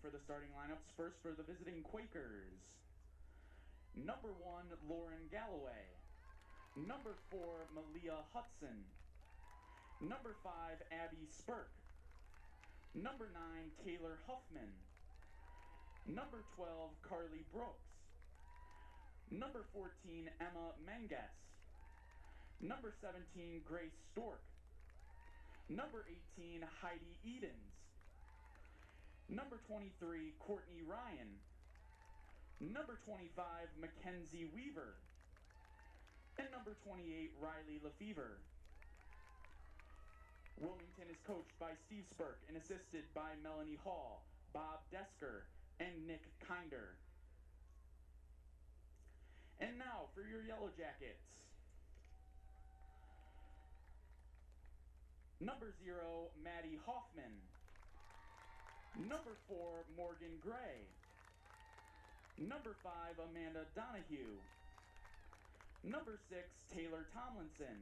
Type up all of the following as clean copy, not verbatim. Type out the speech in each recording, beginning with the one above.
for the starting lineups. First for the visiting Quakers. Number 1, Lauren Galloway. Number 4, Malia Hudson. Number 5, Abby Spurk. Number 9, Taylor Huffman. Number 12, Carly Brooks. Number 14, Emma Menges. Number 17, Grace Stork. Number 18, Heidi Edens. Number 23, Courtney Ryan. Number 25, Mackenzie Weaver. And number 28, Riley Lefevre. Wilmington is coached by Steve Spurk and assisted by Melanie Hall, Bob Desker, and Nick Kinder. And now for your Yellow Jackets. Number 0, Maddie Hoffman. Number 4, Morgan Gray. Number 5, Amanda Donahue. Number 6, Taylor Tomlinson.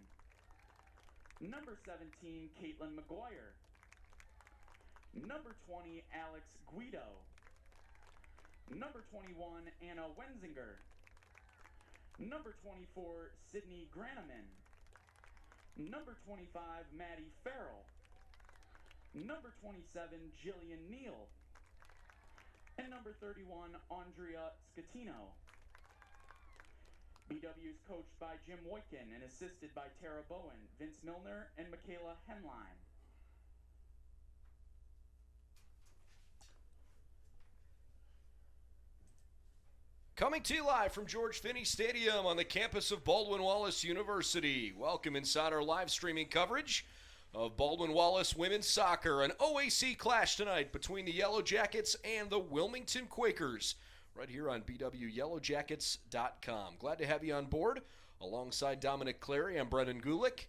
Number 17, Caitlin McGuire. Number 20, Alex Guido. Number 21, Anna Wenzinger. Number 24, Sydney Graneman. Number 25, Maddie Farrell. Number 27, Jillian Neal. And number 31, Andrea Scatino. BW is coached by Jim Woykin and assisted by Tara Bowen, Vince Milner, and Michaela Henline. Coming to you live from George Finnie Stadium on the campus of Baldwin Wallace University. Welcome inside our live streaming coverage of Baldwin Wallace women's soccer. An OAC clash tonight between the Yellow Jackets and the Wilmington Quakers right here on BWYellowJackets.com. Glad to have you on board. Alongside Dominic Clary, I'm Brendan Gulick.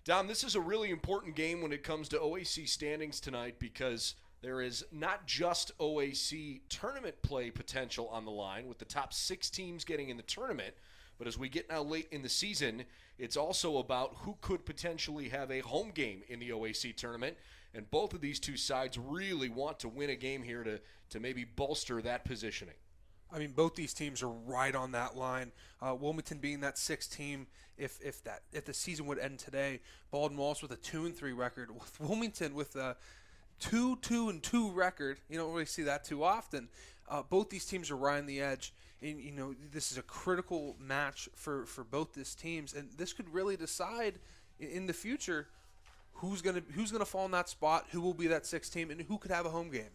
Dom, this is a really important game when it comes to OAC standings tonight because there is not just OAC tournament play potential on the line with the top 6 teams getting in the tournament, but as we get now late in the season, it's also about who could potentially have a home game in the OAC tournament, and both of these two sides really want to win a game here to maybe bolster that positioning. I mean, both these teams are right on that line. Wilmington being that 6th team, if the season would end today, Baldwin Wallace with a 2-3 record, with Wilmington with a 2-2-2 record. You don't really see that too often. Both these teams are right on the edge, and this is a critical match for both these teams, and this could really decide in the future who's gonna fall in that spot, who will be that 6th team, and who could have a home game.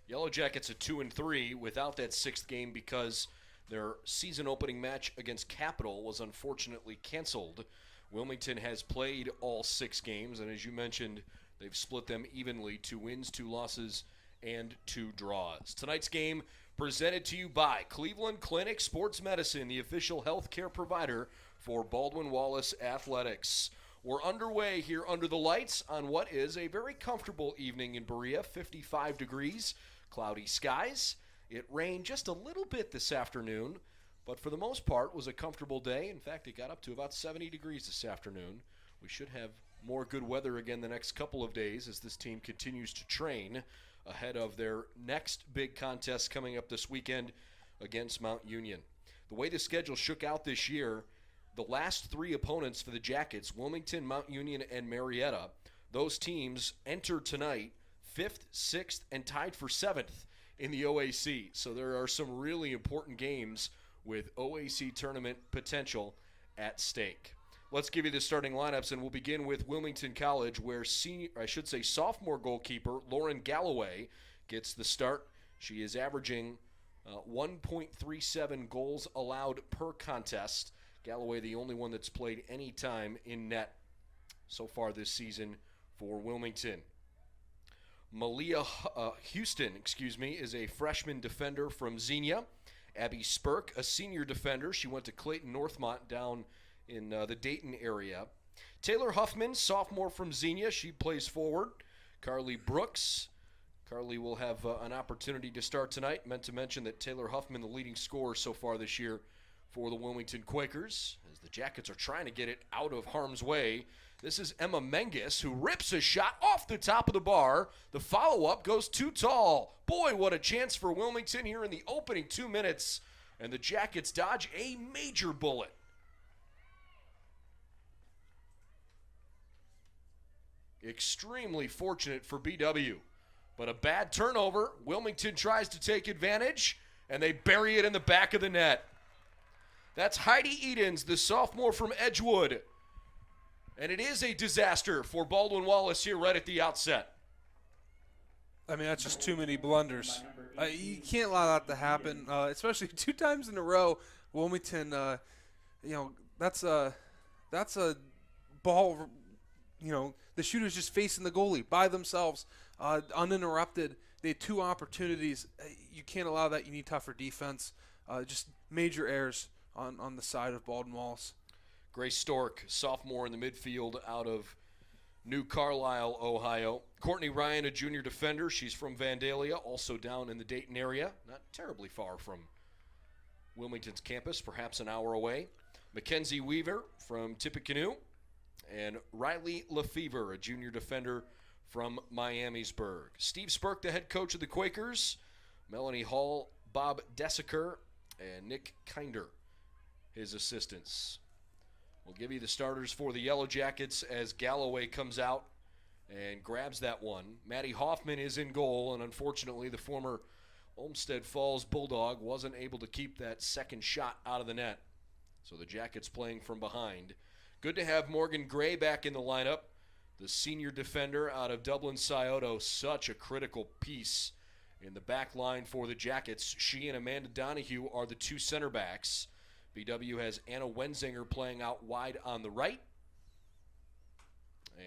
Yellow Jackets at 2-3 without that 6th game because their season opening match against Capital was unfortunately canceled. Wilmington has played all 6 games, and as you mentioned, they've split them evenly, 2 wins, 2 losses, and 2 draws. Tonight's game presented to you by Cleveland Clinic Sports Medicine, the official healthcare provider for Baldwin Wallace Athletics. We're underway here under the lights on what is a very comfortable evening in Berea, 55 degrees, cloudy skies. It rained just a little bit this afternoon, but for the most part was a comfortable day. In fact, it got up to about 70 degrees this afternoon. We should have more good weather again the next couple of days as this team continues to train ahead of their next big contest coming up this weekend against Mount Union. The way the schedule shook out this year, the last 3 opponents for the Jackets, Wilmington, Mount Union, and Marietta, those teams enter tonight 5th, 6th, and tied for 7th in the OAC. So there are some really important games with OAC tournament potential at stake. Let's give you the starting lineups, and we'll begin with Wilmington College, where sophomore goalkeeper Lauren Galloway gets the start. She is averaging 1.37 goals allowed per contest. Galloway, the only one that's played any time in net so far this season for Wilmington. Malia Houston, is a freshman defender from Xenia. Abby Spurk, a senior defender. She went to Clayton Northmont down in the Dayton area. Taylor Huffman, sophomore from Xenia. She plays forward. Carly Brooks. Carly will have an opportunity to start tonight. Meant to mention that Taylor Huffman, the leading scorer so far this year for the Wilmington Quakers, as the Jackets are trying to get it out of harm's way. This is Emma Menges, who rips a shot off the top of the bar. The follow-up goes too tall. Boy, what a chance for Wilmington here in the opening 2 minutes. And the Jackets dodge a major bullet. Extremely fortunate for BW. But a bad turnover. Wilmington tries to take advantage, and they bury it in the back of the net. That's Heidi Edens, the sophomore from Edgewood. And it is a disaster for Baldwin Wallace here right at the outset. I mean, that's just too many blunders. You can't allow that to happen, especially 2 times in a row. Wilmington, that's a ball, the shooter's just facing the goalie by themselves, uninterrupted. They had 2 opportunities. You can't allow that. You need tougher defense. Just major errors on the side of Baldwin Wallace. Grace Stork, sophomore in the midfield out of New Carlisle, Ohio. Courtney Ryan, a junior defender. She's from Vandalia, also down in the Dayton area. Not terribly far from Wilmington's campus, perhaps an hour away. Mackenzie Weaver from Tippecanoe. And Riley Lefevre, a junior defender from Miamisburg. Steve Spurk, the head coach of the Quakers. Melanie Hall, Bob Desiker, and Nick Kinder, his assistants. We'll give you the starters for the Yellow Jackets as Galloway comes out and grabs that one. Maddie Hoffman is in goal, and unfortunately the former Olmsted Falls Bulldog wasn't able to keep that second shot out of the net. So the Jackets playing from behind. Good to have Morgan Gray back in the lineup, the senior defender out of Dublin Scioto. Such a critical piece in the back line for the Jackets. She and Amanda Donahue are the 2 center backs. BW has Anna Wenzinger playing out wide on the right.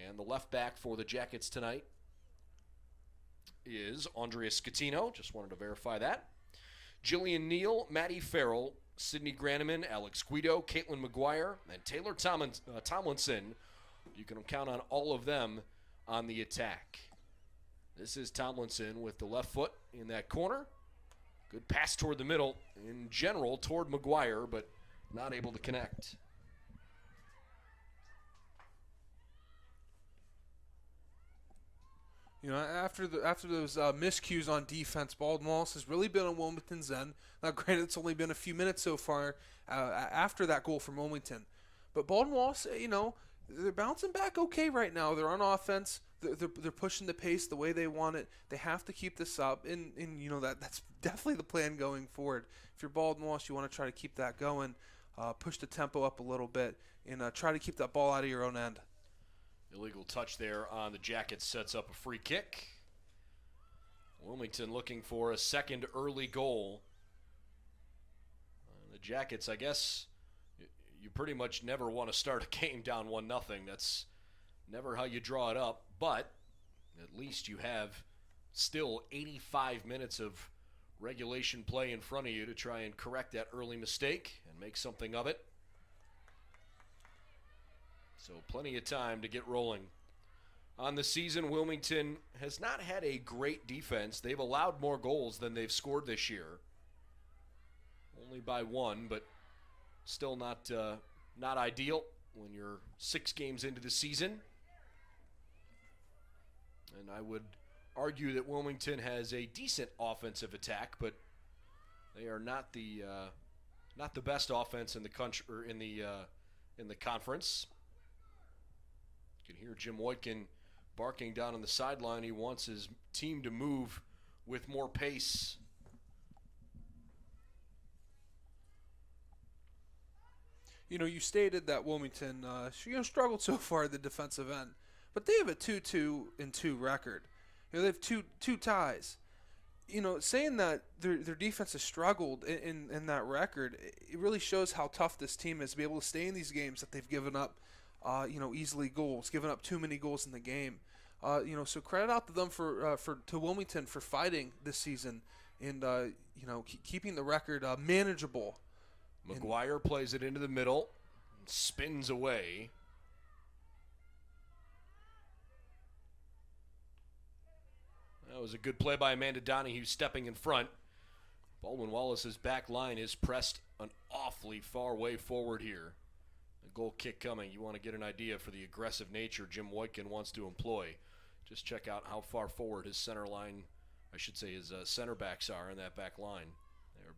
And the left back for the Jackets tonight is Andrea Scatino. Just wanted to verify that. Jillian Neal, Maddie Farrell, Sydney Graneman, Alex Guido, Caitlin McGuire, and Taylor Tomlinson. You can count on all of them on the attack. This is Tomlinson with the left foot in that corner. Good pass toward the middle in general toward McGuire, but not able to connect. After those miscues on defense, Baldwin Wallace has really been on Wilmington's end. Now, granted, it's only been a few minutes so far after that goal from Wilmington. But Baldwin Wallace, they're bouncing back okay right now. They're on offense. They're pushing the pace the way they want it. They have to keep this up, and that's definitely the plan going forward. If you're Baldwin Wallace, you want to try to keep that going, push the tempo up a little bit, and try to keep that ball out of your own end. Illegal touch there on the Jackets sets up a free kick. Wilmington looking for a second early goal. The Jackets, I guess, you pretty much never want to start a game down 1-0. That's never how you draw it up, but at least you have still 85 minutes of regulation play in front of you to try and correct that early mistake and make something of it. So plenty of time to get rolling. On the season, Wilmington has not had a great defense. They've allowed more goals than they've scored this year. Only by 1, but still not ideal when you're 6 games into the season. And I would argue that Wilmington has a decent offensive attack, but they are not the best offense in the country or in the conference. You can hear Jim Woitkin barking down on the sideline. He wants his team to move with more pace. You stated that Wilmington struggled so far at the defensive end, but they have a 2-2-2 record. They have two ties. Saying that their defense has struggled in that record, it really shows how tough this team is to be able to stay in these games that they've given up. Easily goals, giving up too many goals in the game. So credit out to them to Wilmington for fighting this season and keeping the record manageable. McGuire plays it into the middle, and spins away. That was a good play by Amanda Donahue stepping in front. Baldwin Wallace's back line is pressed an awfully far way forward here. A goal kick coming. You want to get an idea for the aggressive nature Jim Woitkin wants to employ. Just check out how far forward his center backs are in that back line. They're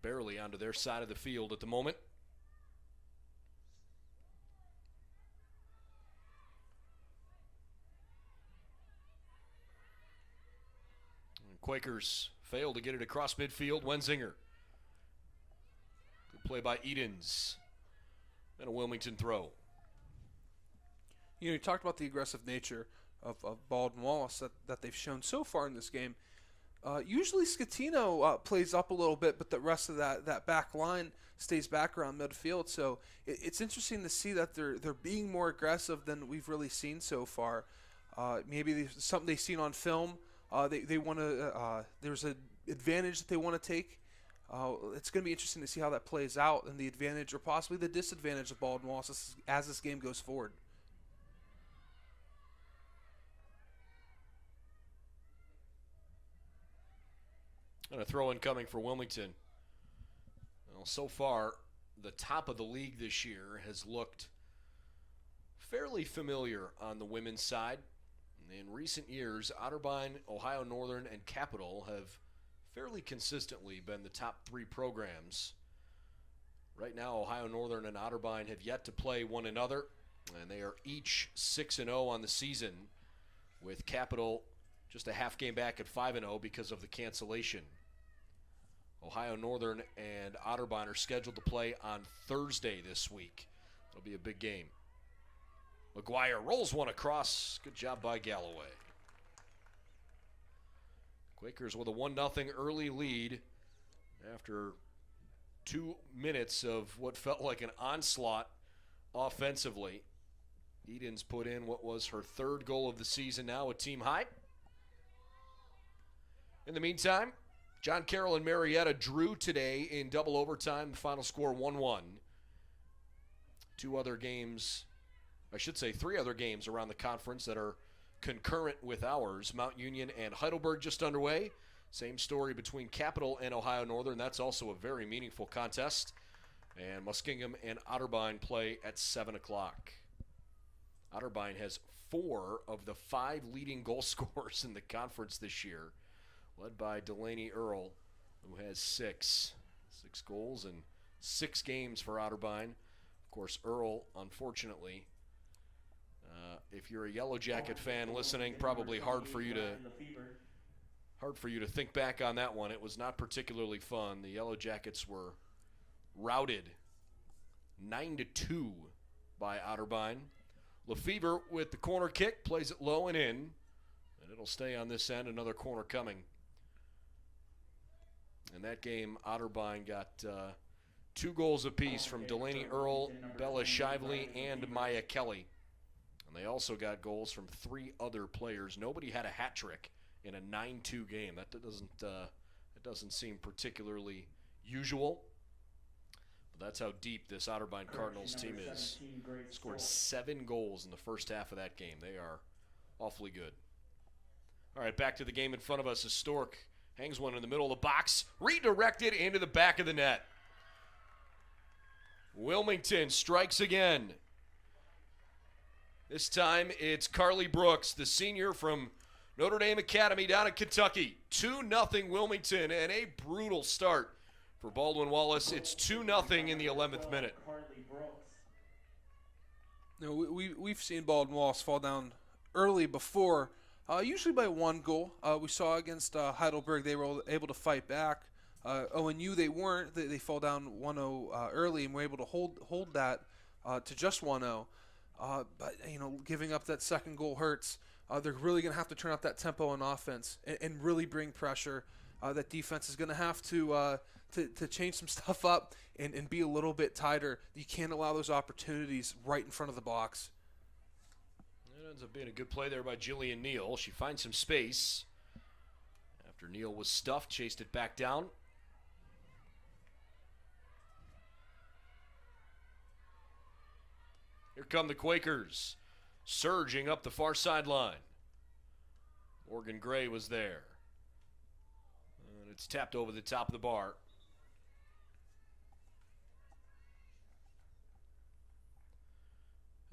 barely onto their side of the field at the moment. And Quakers fail to get it across midfield. Wenzinger. Good play by Edens. And a Wilmington throw. You talked about the aggressive nature of Baldwin Wallace that they've shown so far in this game. Usually Scatino plays up a little bit, but the rest of that back line stays back around midfield. So it's interesting to see that they're being more aggressive than we've really seen so far. Maybe something they've seen on film. They want to. There's an advantage that they want to take. It's going to be interesting to see how that plays out, and the advantage or possibly the disadvantage of Baldwin Wallace as this game goes forward. And a throw-in coming for Wilmington. Well, so far, the top of the league this year has looked fairly familiar on the women's side. In recent years, Otterbein, Ohio Northern, and Capital have fairly consistently been the top three programs. Right now, Ohio Northern and Otterbein have yet to play one another, and they are each 6-0 on the season, with Capital just a half game back at 5-0 because of the cancellation. Ohio Northern and Otterbein are scheduled to play on Thursday this week. It'll be a big game. McGuire rolls one across. Good job by Galloway. Quakers with a 1-0 early lead after 2 minutes of what felt like an onslaught offensively. Edens put in what was her third goal of the season, now a team high. In the meantime, John Carroll and Marietta drew today in double overtime. The final score 1-1. Three other games around the conference that are concurrent with ours. Mount Union and Heidelberg just underway. Same story between Capital and Ohio Northern. That's also a very meaningful contest. And Muskingum and Otterbein play at 7 o'clock. Otterbein has 4 of the 5 leading goal scorers in the conference this year, led by Delaney Earl, who has 6 goals in 6 games for Otterbein. Of course, Earl, unfortunately, if you're a Yellow Jacket fan listening, probably hard for you to think back on that one. It was not particularly fun. The Yellow Jackets were routed 9-2 by Otterbein. Lefevre with the corner kick, plays it low and in, and it'll stay on this end. Another corner coming. In that game, Otterbein got 2 goals apiece from Delaney Earl, Bella Shively, and Maya Kelly. And they also got goals from 3 other players. Nobody had a hat trick in a 9-2 game. That doesn't seem particularly usual. But that's how deep this Otterbein Cardinals team is. Scored 7 goals in the first half of that game. They are awfully good. All right, back to the game in front of us. Stork hangs one in the middle of the box, redirected into the back of the net. Wilmington strikes again. This time it's Carly Brooks, the senior from Notre Dame Academy down in Kentucky. 2-0 Wilmington, and a brutal start for Baldwin Wallace. It's 2-0 in the 11th minute. We've seen Baldwin Wallace fall down early before, usually by 1 goal. We saw against Heidelberg they were able to fight back. ONU they weren't. They fall down 1-0 early and were able to hold that to just 1-0. But giving up that second goal hurts. They're really going to have to turn up that tempo on offense and really bring pressure. That defense is going to have to change some stuff up and be a little bit tighter. You can't allow those opportunities right in front of the box. It ends up being a good play there by Jillian Neal. She finds some space. After Neal was stuffed, chased it back down. Here come the Quakers, surging up the far sideline. Morgan Gray was there. And it's tapped over the top of the bar.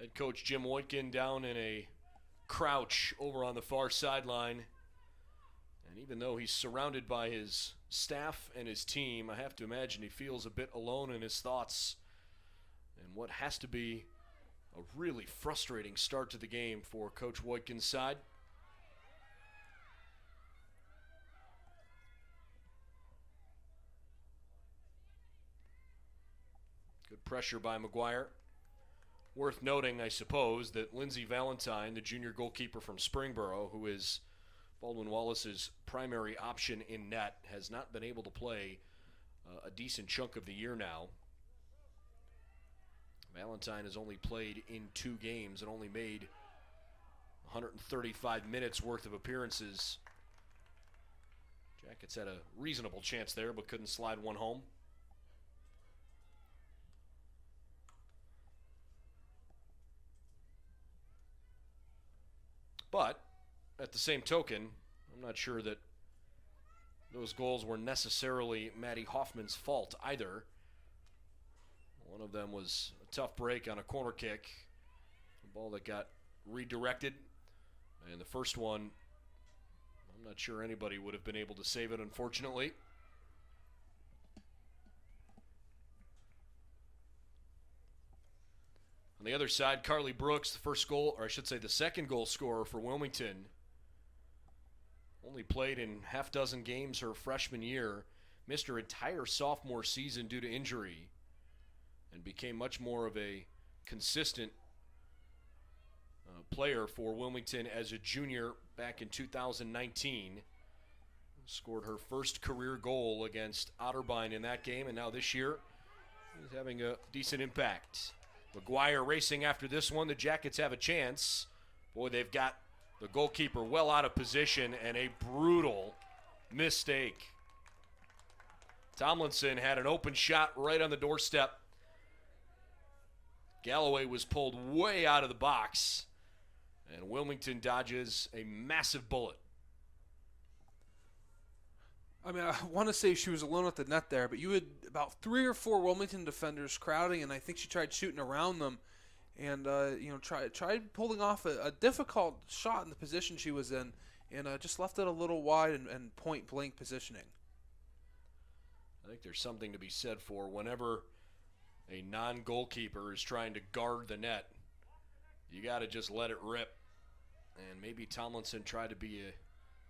Head coach Jim Woitkin down in a crouch over on the far sideline. And even though he's surrounded by his staff and his team, I have to imagine he feels a bit alone in his thoughts. And what has to be a really frustrating start to the game for Coach Woitkin's side. Good pressure by McGuire. Worth noting, I suppose, that Lindsey Valentine, the junior goalkeeper from Springboro, who is Baldwin Wallace's primary option in net, has not been able to play a decent chunk of the year now. Valentine has only played in 2 games and only made 135 minutes worth of appearances. Jackets had a reasonable chance there, but couldn't slide one home. But at the same token, I'm not sure that those goals were necessarily Matty Hoffman's fault either. One of them was a tough break on a corner kick, a ball that got redirected. And the first one, I'm not sure anybody would have been able to save it, unfortunately. On the other side, Carly Brooks, the first goal, or I should say the second goal scorer for Wilmington, only played in half dozen games her freshman year, missed her entire sophomore season due to injury, and became much more of a consistent player for Wilmington as a junior back in 2019. Scored her first career goal against Otterbein in that game, and now this year he's having a decent impact. McGuire racing after this one. The Jackets have a chance. Boy, they've got the goalkeeper well out of position, and a brutal mistake. Tomlinson had an open shot right on the doorstep. Galloway was pulled way out of the box, and Wilmington dodges a massive bullet. I mean, I want to say she was alone at the net there, but you had about 3 or 4 Wilmington defenders crowding, and I think she tried shooting around them, and tried pulling off a difficult shot in the position she was in, and just left it a little wide and point blank positioning. I think there's something to be said for whenever a non-goalkeeper is trying to guard the net, you got to just let it rip. And maybe Tomlinson tried to be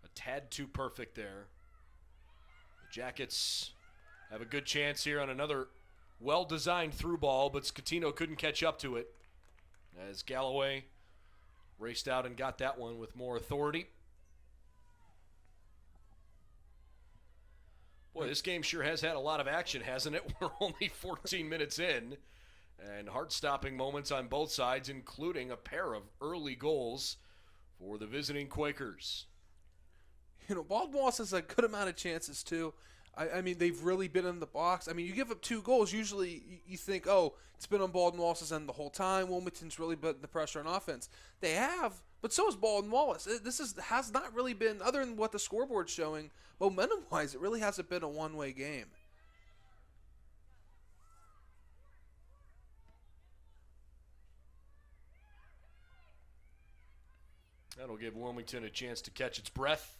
a tad too perfect there. Jackets have a good chance here on another well-designed through ball, but Scatino couldn't catch up to it as Galloway raced out and got that one with more authority. Boy, this game sure has had a lot of action, hasn't it? We're only 14 minutes in, and heart-stopping moments on both sides, including a pair of early goals for the visiting Quakers. You know, Baldwin Wallace has a good amount of chances, too. I mean, they've really been in the box. I mean, you give up 2 goals, usually you think, oh, it's been on Baldwin Wallace's end the whole time. Wilmington's really put the pressure on offense. They have, but so has Baldwin Wallace. Has not really been, other than what the scoreboard's showing, momentum-wise, it really hasn't been a one-way game. That'll give Wilmington a chance to catch its breath.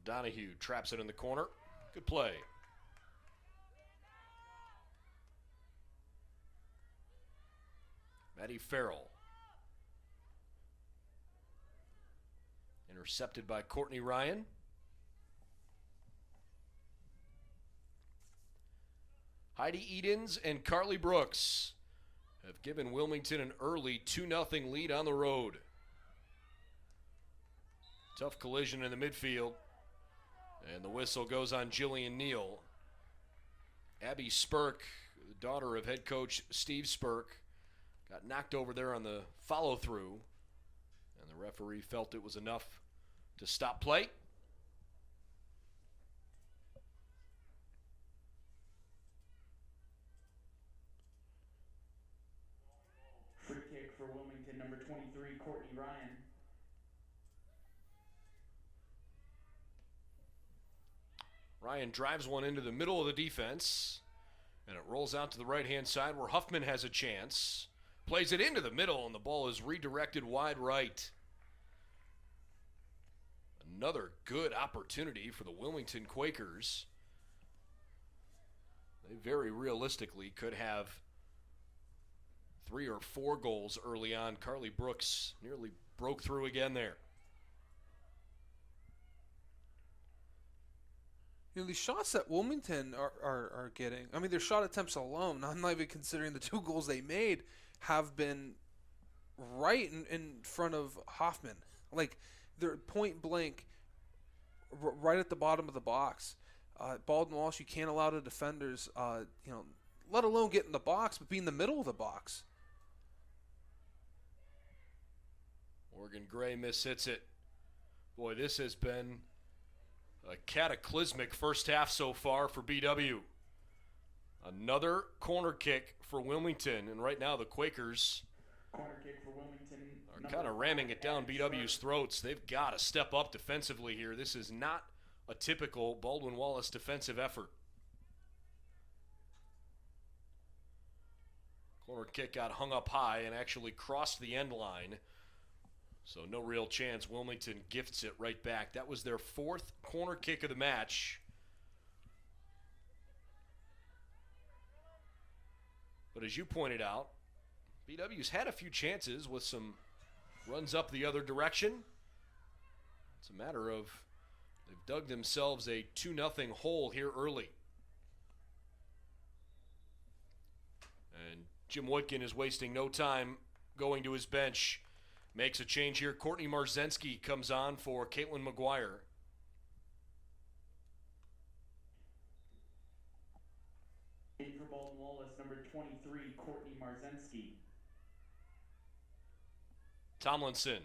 Donahue traps it in the corner. Good play. Maddie Farrell. Intercepted by Courtney Ryan. Heidi Edens and Carly Brooks have given Wilmington an early 2-0 lead on the road. Tough collision in the midfield. And the whistle goes on Jillian Neal. Abby Spurk, the daughter of head coach Steve Spurk, got knocked over there on the follow-through. And the referee felt it was enough to stop play. Free kick for Wilmington, number 23, Courtney Ryan. Ryan drives one into the middle of the defense, and it rolls out to the right-hand side where Huffman has a chance. Plays it into the middle, and the ball is redirected wide right. Another good opportunity for the Wilmington Quakers. They very realistically could have 3 or 4 goals early on. Carly Brooks nearly broke through again there. These shots that Wilmington are getting, I mean, their shot attempts alone, I'm not even considering the 2 goals they made, have been right in front of Hoffman. Like, they're point blank, right at the bottom of the box. Baldwin Wallace, you can't allow the defenders, let alone get in the box, but be in the middle of the box. Morgan Gray mishits it. Boy, this has been a cataclysmic first half so far for BW. Another corner kick for Wilmington, and right now the Quakers Corner kick for Wilmington. are kind of ramming it down BW's throats. They've got to step up defensively here. This is not a typical Baldwin Wallace defensive effort. Corner kick got hung up high and actually crossed the end line. So no real chance. Wilmington gifts it right back. That was their 4th corner kick of the match. But as you pointed out, BW's had a few chances with some runs up the other direction. It's a matter of they've dug themselves a 2-0 hole here early. And Jim Woodkin is wasting no time going to his bench. Makes a change here. Courtney Marzensky comes on for Caitlin McGuire. In for Baldwin Wallace, number 23, Courtney Marzensky. Tomlinson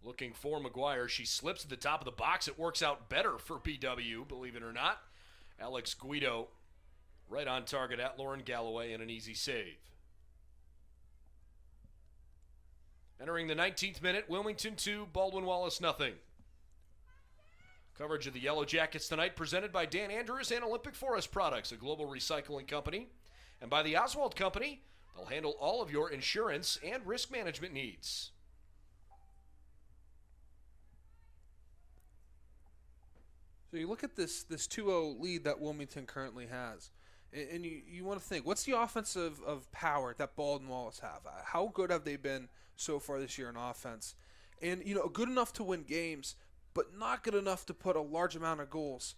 looking for McGuire. She slips at the top of the box. It works out better for BW, believe it or not. Alex Guido right on target at Lauren Galloway and an easy save. Entering the 19th minute, Wilmington 2, Baldwin Wallace nothing. Coverage of the Yellow Jackets tonight presented by Dan Andrews and Olympic Forest Products, a global recycling company, and by the Oswald Company. They'll handle all of your insurance and risk management needs. So you look at this 2-0 lead that Wilmington currently has, and you want to think, what's the offensive of power that Baldwin Wallace have? How good have they been so far this year in offense? And, good enough to win games, but not good enough to put a large amount of goals.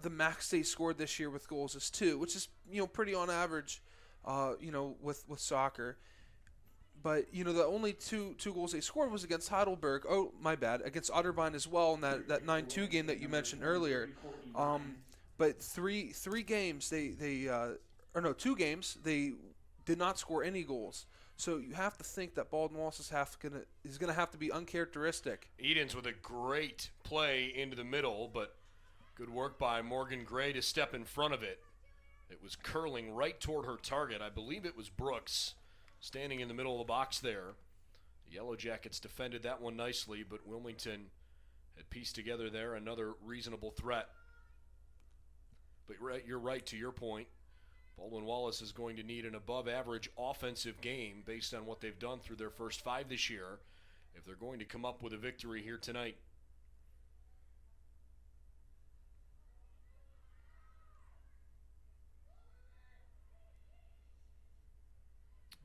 The max they scored this year with goals is 2, which is, pretty on average, with soccer. But, the only two goals they scored was against Heidelberg. Oh, my bad. Against Otterbein as well in that 9-2 game that you mentioned earlier. But three games, 2 games, they did not score any goals. So you have to think that Baldwin Wallace is going to have to be uncharacteristic. Edens with a great play into the middle, but good work by Morgan Gray to step in front of it. It was curling right toward her target. I believe it was Brooks standing in the middle of the box there. The Yellow Jackets defended that one nicely, but Wilmington had pieced together there another reasonable threat. But you're right to your point. Baldwin Wallace is going to need an above-average offensive game based on what they've done through their first 5 this year if they're going to come up with a victory here tonight.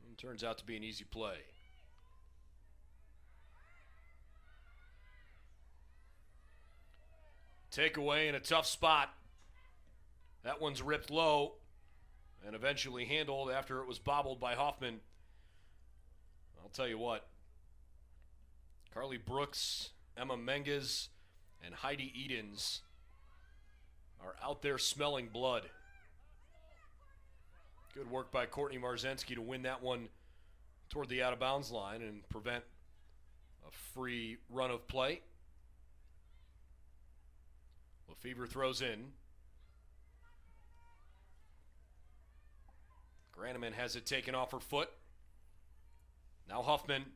And turns out to be an easy play. Takeaway in a tough spot. That one's ripped low and eventually handled after it was bobbled by Hoffman. I'll tell you what, Carly Brooks, Emma Menges, and Heidi Edens are out there smelling blood. Good work by Courtney Marzensky to win that one toward the out-of-bounds line and prevent a free run of play. Lefevre throws in. Graneman has it taken off her foot. Now Huffman.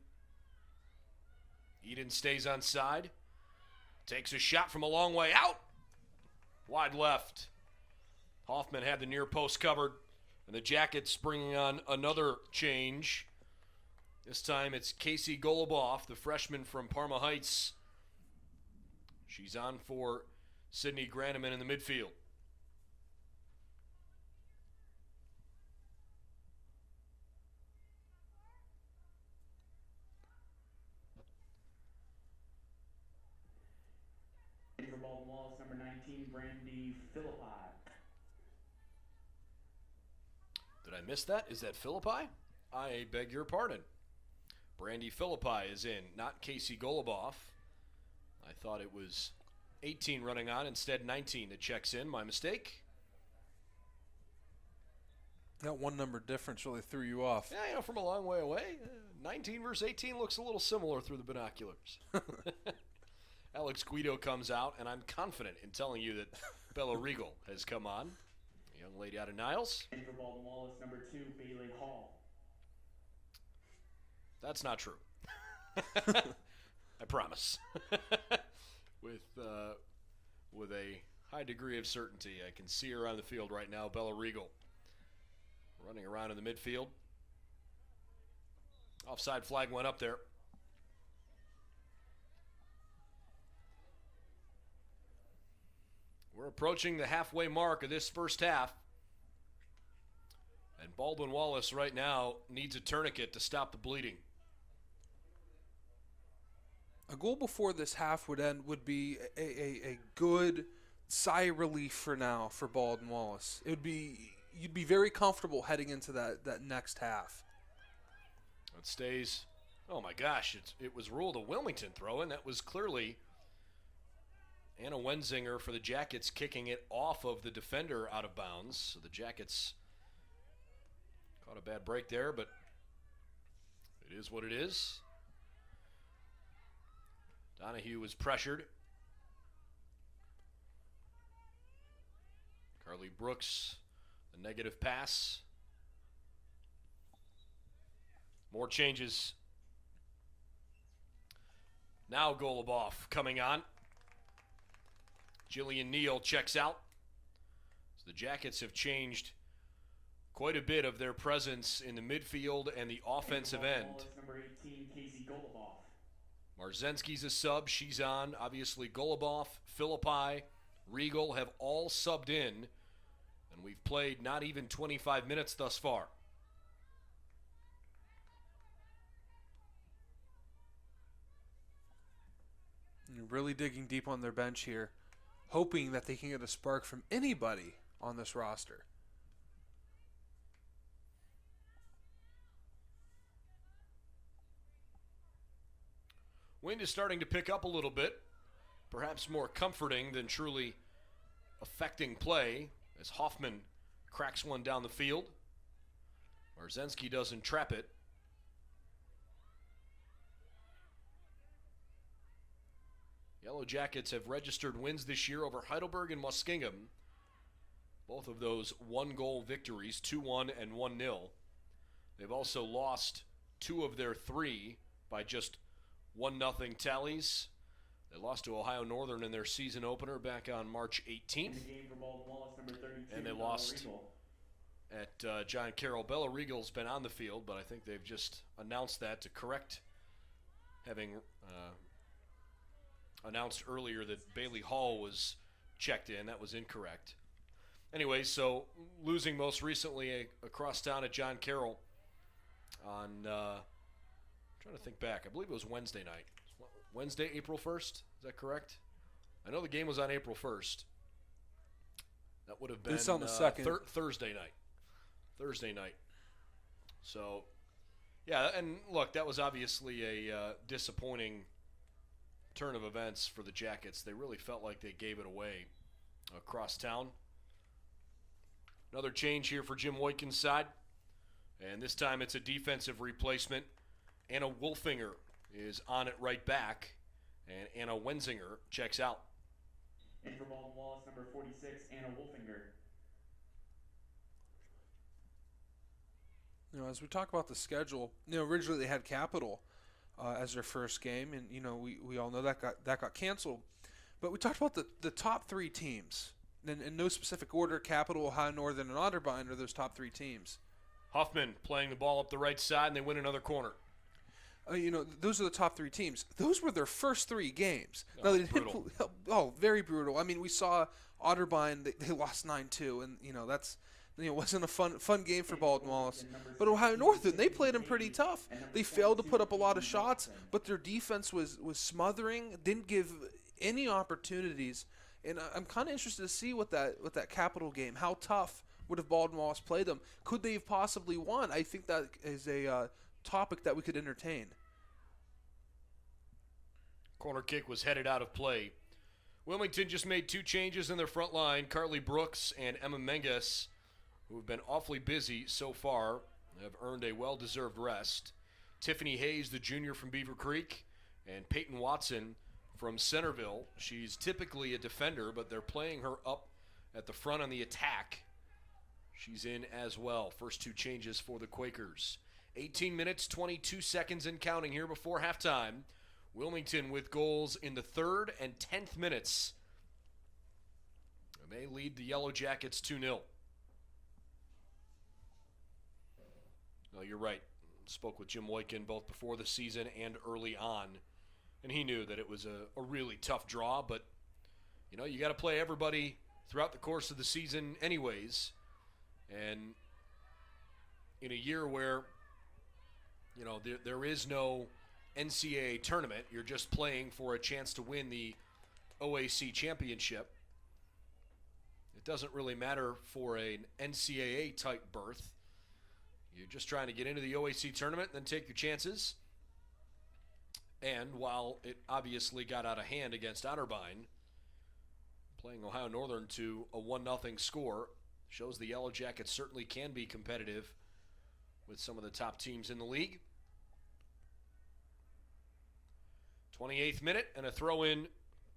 Eden stays on side. Takes a shot from a long way out. Wide left. Hoffman had the near post covered. And the Jackets bringing on another change. This time it's Casey Goluboff, the freshman from Parma Heights. She's on for Sydney Graneman in the midfield. For Baldwin Wallace, number 19, Brandy Philippi. Did I miss that? Is that Philippi? I beg your pardon. Brandy Philippi is in, not Casey Goluboff. I thought it was 18 running on, instead 19 that checks in. My mistake. That one number difference really threw you off. Yeah, from a long way away. 19 versus 18 looks a little similar through the binoculars. Alex Guido comes out, and I'm confident in telling you that Bella Regal has come on. A young lady out of Niles. And for Baldwin Wallace, number 2, Bailey Hall. That's not true. I promise. With a high degree of certainty, I can see her on the field right now, Bella Regal. Running around in the midfield. Offside flag went up there. We're approaching the halfway mark of this first half. And Baldwin Wallace right now needs a tourniquet to stop the bleeding. A goal before this half would end would be a good sigh of relief for now for Baldwin Wallace. You'd be very comfortable heading into that next half. It stays. Oh my gosh! It was ruled a Wilmington throw-in. That was clearly Anna Wenzinger for the Jackets kicking it off of the defender out of bounds. So the Jackets caught a bad break there, but it is what it is. Donahue was pressured. Carly Brooks, the negative pass. More changes. Now Goluboff coming on. Jillian Neal checks out. So the Jackets have changed quite a bit of their presence in the midfield and the offensive end. Number 18, Casey Goluboff. Marzensky's a sub. She's on. Obviously, Goluboff, Philippi, Regal have all subbed in. And we've played not even 25 minutes thus far. You're really digging deep on their bench here, hoping that they can get a spark from anybody on this roster. Wind is starting to pick up a little bit, perhaps more comforting than truly affecting play as Hoffman cracks one down the field. Marzensky doesn't trap it. Yellow Jackets have registered wins this year over Heidelberg and Muskingum. Both of those one-goal victories, 2-1 and 1-0. They've also lost 2 of their 3 by just 1-0 tallies. They lost to Ohio Northern in their season opener back on March 18th. And they lost at John Carroll. Bella Regal's been on the field, but I think they've just announced that to correct, having announced earlier that Bailey Hall was checked in. That was incorrect. Anyway, so losing most recently across town at John Carroll on, trying to think back, I believe it was Wednesday night. Wednesday, April 1st, is that correct? I know the game was on April 1st. That would have been on the second. Thursday night. Thursday night. So, yeah, and look, that was obviously a disappointing turn of events for the Jackets. They really felt like they gave it away across town. Another change here for Jim Woitkin's side, and this time it's a defensive replacement. Anna Wolfinger is on it right back, and Anna Wenzinger checks out. And for Baldwin Wallace, number 46, Anna Wolfinger. You know, as we talk about the schedule, you know, originally they had Capital as their first game, and you know we all know that got canceled. But we talked about the top 3 teams. in no specific order, Capital, Ohio Northern, and Otterbein are those top 3 teams. Huffman playing the ball up the right side, and they win another corner. Those are the top 3 teams. Those were their first 3 games. Oh, brutal. Very brutal. I mean, we saw Otterbein, they lost 9-2, and that's wasn't a fun game for Baldwin Wallace. But Ohio Northern, they played them pretty tough. They failed to put up a lot of shots, but their defense was smothering, didn't give any opportunities. And I'm kind of interested to see what that Capital game, how tough would have Baldwin Wallace played them? Could they have possibly won? I think that is a topic that we could entertain. Corner kick was headed out of play. Wilmington just made 2 changes in their front line. Carly Brooks and Emma Menges, who have been awfully busy so far, have earned a well-deserved rest. Tiffany Hayes, the junior from Beaver Creek, and Peyton Watson from Centerville. She's typically a defender, but they're playing her up at the front on the attack. She's in as well. First 2 changes for the Quakers. 18 minutes, 22 seconds and counting here before halftime. Wilmington with goals in the 3rd and 10th minutes. And they lead the Yellow Jackets 2-0. No, you're right. Spoke with Jim Woykin both before the season and early on. And he knew that it was a really tough draw, but, you got to play everybody throughout the course of the season anyways. And in a year where, there is no NCAA tournament, you're just playing for a chance to win the OAC championship. It doesn't really matter for an NCAA type berth. You're just trying to get into the OAC tournament and then take your chances. And while it obviously got out of hand against Otterbein, playing Ohio Northern to a 1-0 score shows the Yellow Jackets certainly can be competitive with some of the top teams in the league. 28th minute and a throw-in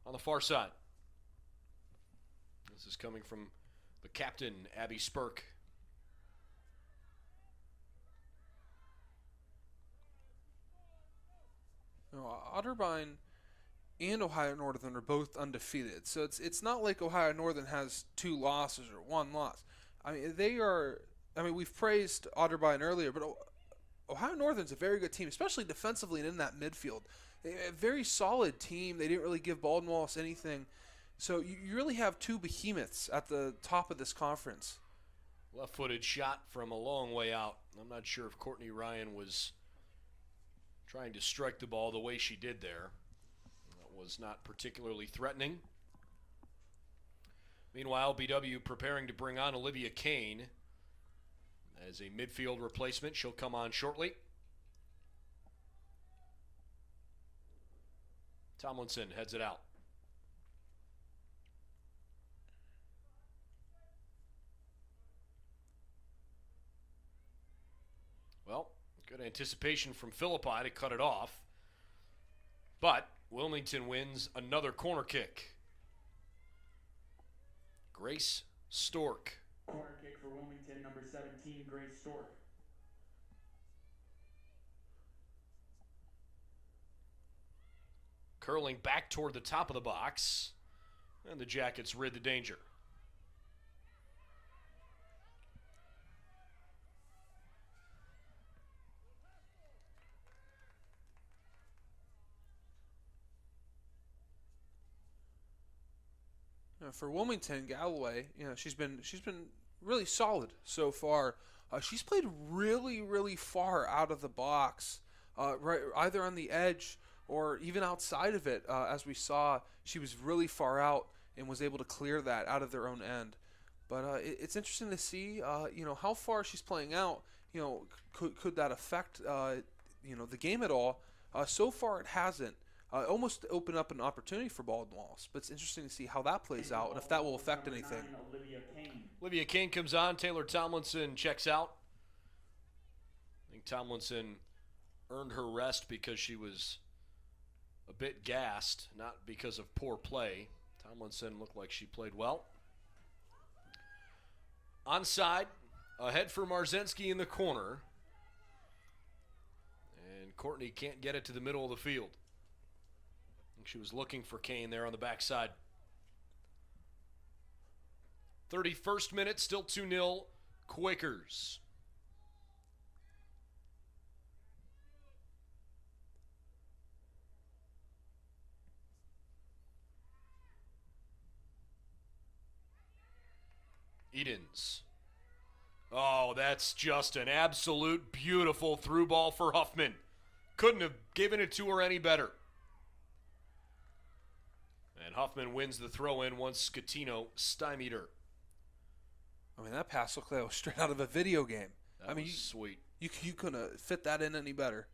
on the far side. This is coming from the captain, Abby Spurk. Otterbein and Ohio Northern are both undefeated, so it's not like Ohio Northern has 2 losses or 1 loss. I mean, we've praised Otterbein earlier, but Ohio Northern's a very good team, especially defensively and in that midfield. A very solid team. They didn't really give Baldwin Wallace anything. So you really have 2 behemoths at the top of this conference. Left-footed shot from a long way out. I'm not sure if Courtney Ryan was trying to strike the ball the way she did there. That was not particularly threatening. Meanwhile, BW preparing to bring on Olivia Kane as a midfield replacement. She'll come on shortly. Tomlinson heads it out. Well, good anticipation from Philippi to cut it off. But Wilmington wins another corner kick. Grace Stork. Corner kick for Wilmington, number 17, Grace Stork. Curling back toward the top of the box. And the Jackets rid the danger. For Wilmington, Galloway, she's been really solid so far. She's played really, really far out of the box, right, either on the edge or even outside of it. As we saw, she was really far out and was able to clear that out of their own end. But it's interesting to see, how far she's playing out. Could that affect, the game at all? So far, it hasn't. Almost open up an opportunity for Baldwin Wallace, but it's interesting to see how that plays out and if that will affect anything. Olivia Kane comes on. Taylor Tomlinson checks out. I think Tomlinson earned her rest because she was a bit gassed, not because of poor play. Tomlinson looked like she played well. Onside, ahead for Marzensky in the corner. And Courtney can't get it to the middle of the field. I think she was looking for Kane there on the backside. 31st minute, still 2-0 Quakers. Edens. Oh, that's just an absolute beautiful through ball for Huffman. Couldn't have given it to her any better. And Huffman wins the throw-in once Scatino stymied her. I mean, that pass looked like it was straight out of a video game. That was sweet. You couldn't fit that in any better.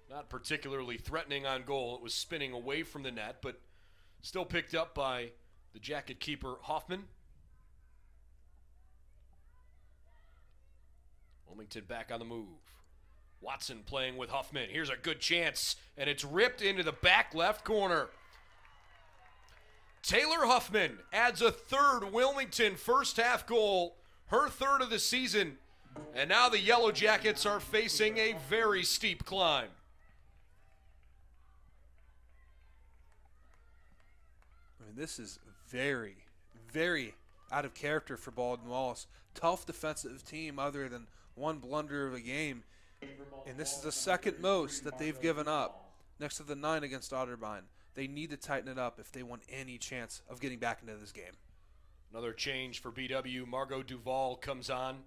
Not particularly threatening on goal. It was spinning away from the net, but still picked up by the jacket keeper, Hoffman. Wilmington back on the move. Watson playing with Huffman. Here's a good chance, and it's ripped into the back left corner. Taylor Huffman adds a third Wilmington first half goal, her third of the season, and now the Yellow Jackets are facing a very steep climb. I mean, this is very, very out of character for Baldwin Wallace. Tough defensive team other than one blunder of a game. And this is the second most that they've given up, next to the 9 against Otterbein. They need to tighten it up if they want any chance of getting back into this game. Another change for BW. Margot Duval comes on.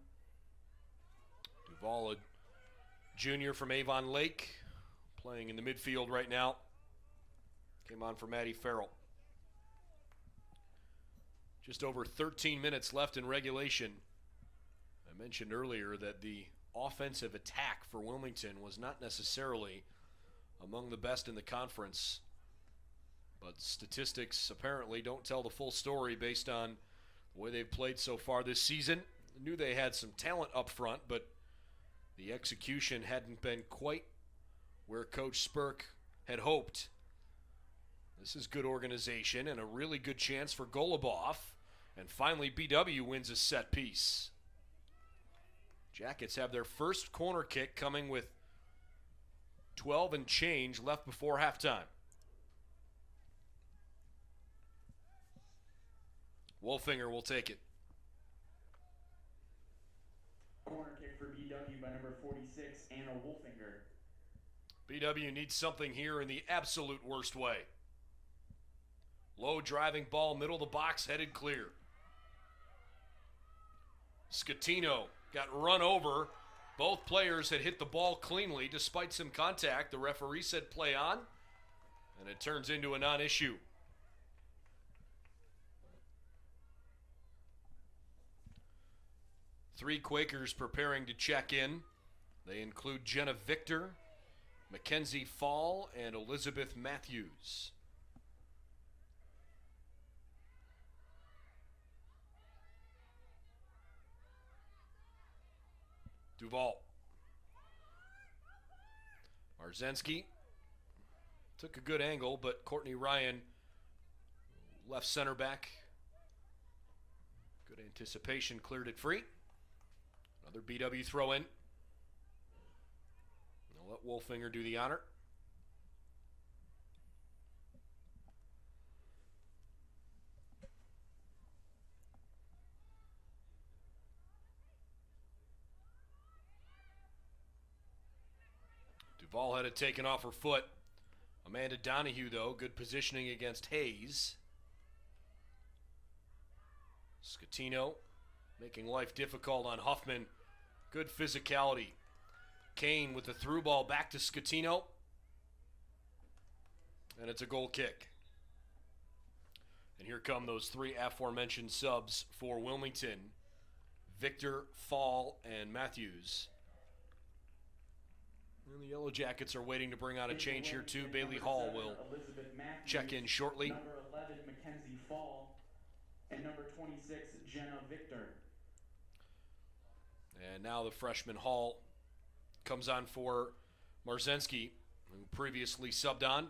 Duval, a junior from Avon Lake, playing in the midfield right now. Came on for Maddie Farrell. Just over 13 minutes left in regulation. I mentioned earlier that the offensive attack for Wilmington was not necessarily among the best in the conference, but statistics apparently don't tell the full story based on the way they've played so far this season. I knew they had some talent up front, but the execution hadn't been quite where Coach Spurk had hoped. This is good organization and a really good chance for Golubov, and finally BW wins a set piece. Jackets have their first corner kick coming with 12 and change left before halftime. Wolfinger will take it. Corner kick for BW by number 46, Anna Wolfinger. BW needs something here in the absolute worst way. Low driving ball, middle of the box, headed clear. Scatino got run over. Both players had hit the ball cleanly despite some contact. The referee said play on, and it turns into a non-issue. Three Quakers preparing to check in. They include Jenna Victor, Mackenzie Fall, and Elizabeth Matthews. Duval. Marzensky took a good angle, but Courtney Ryan, left center back, good anticipation, cleared it free. Another BW throw in. I'll let Wolfinger do the honor. Duval had it taken off her foot. Amanda Donahue, though, good positioning against Hayes. Scatino making life difficult on Huffman. Good physicality. Kane with the through ball back to Scatino. And it's a goal kick. And here come those three aforementioned subs for Wilmington. Victor, Fall, and Matthews. And the Yellow Jackets are waiting to bring on a change here too. Bailey Hall will check in shortly. Number 11, Mackenzie Fall, and number 26, Jenna Victor. And now the freshman Hall comes on for Marzensky, who previously subbed on.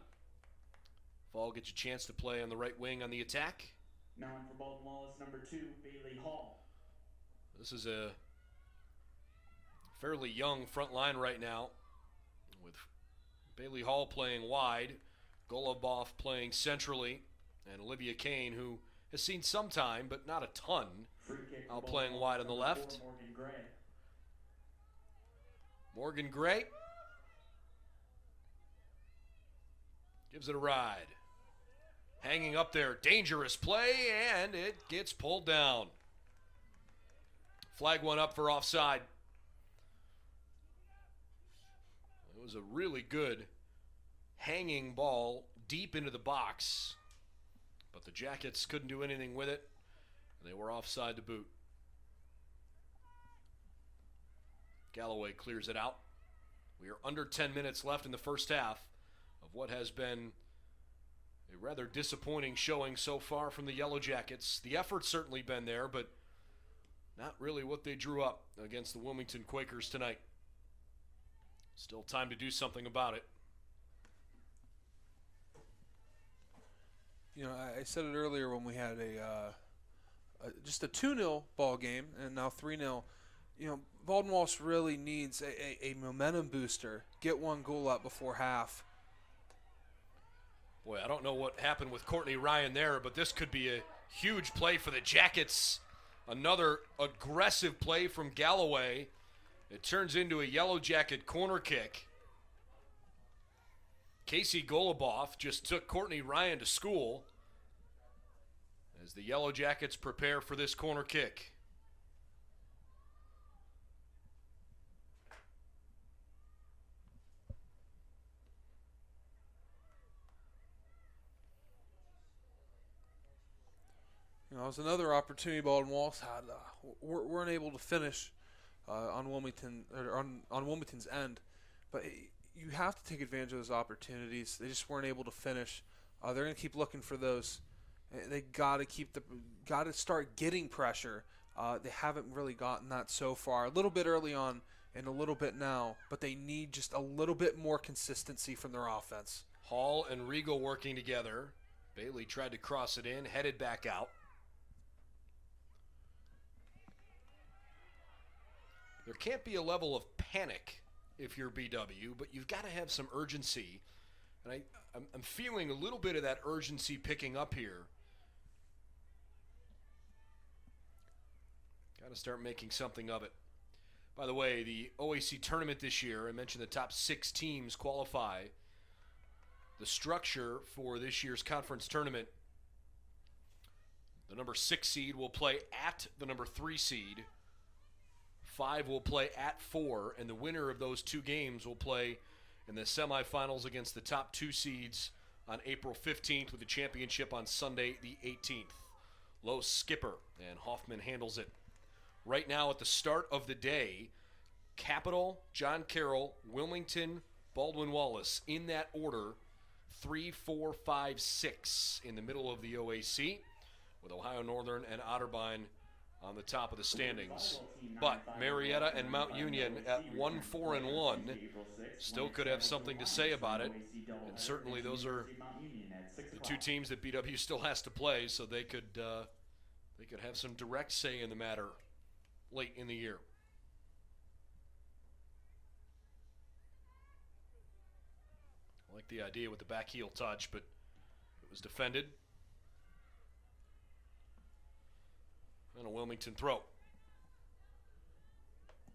Fall gets a chance to play on the right wing on the attack. Now in for Baldwin Wallace, number 2, Bailey Hall. This is a fairly young front line right now, with Bailey Hall playing wide, Golubov playing centrally, and Olivia Kane, who has seen some time, but not a ton. Free kick for Out Baldwin playing wide on the Wallace, left. number 4, Morgan Gray. Morgan Gray gives it a ride. Hanging up there, dangerous play, and it gets pulled down. Flag went up for offside. It was a really good hanging ball deep into the box, but the Jackets couldn't do anything with it, and they were offside to boot. Galloway clears it out. We are under 10 minutes left in the first half of what has been a rather disappointing showing so far from the Yellow Jackets. The effort's certainly been there, but not really what they drew up against the Wilmington Quakers tonight. Still time to do something about it. You know, I said it earlier when we had just a 2-0 ball game and now 3-0. You know, Baldwin Wallace really needs a momentum booster. Get one goal up before half. Boy, I don't know what happened with Courtney Ryan there, but this could be a huge play for the Jackets. Another aggressive play from Galloway. It turns into a Yellow Jacket corner kick. Casey Goluboff just took Courtney Ryan to school as the Yellow Jackets prepare for this corner kick. You know, it was another opportunity Baldwin Wallace had. Weren't able to finish on Wilmington or on Wilmington's end, but you have to take advantage of those opportunities. They just weren't able to finish. They're going to keep looking for those. They got to start getting pressure. They haven't really gotten that so far. A little bit early on and a little bit now, but they need just a little bit more consistency from their offense. Hall and Regal working together. Bailey tried to cross it in, headed back out. There can't be a level of panic if you're BW, but you've got to have some urgency. And I'm feeling a little bit of that urgency picking up here. Got to start making something of it. By the way, the OAC tournament this year, I mentioned the top 6 teams qualify. The structure for this year's conference tournament, the number 6 seed will play at the number 3 seed. 5 will play at 4, and the winner of those 2 games will play in the semifinals against the top 2 seeds on April 15th with the championship on Sunday the 18th. Lowe skipper, and Hoffman handles it. Right now at the start of the day, Capital, John Carroll, Wilmington, Baldwin Wallace, in that order, 3, 4, 5, 6 in the middle of the OAC, with Ohio Northern and Otterbein on the top of the standings. But Marietta and Mount Union at 1, 4, and 1 still could have something to say about it. And certainly those are the 2 teams that BW still has to play, so they could have some direct say in the matter late in the year. I like the idea with the back heel touch, but it was defended. And a Wilmington throw.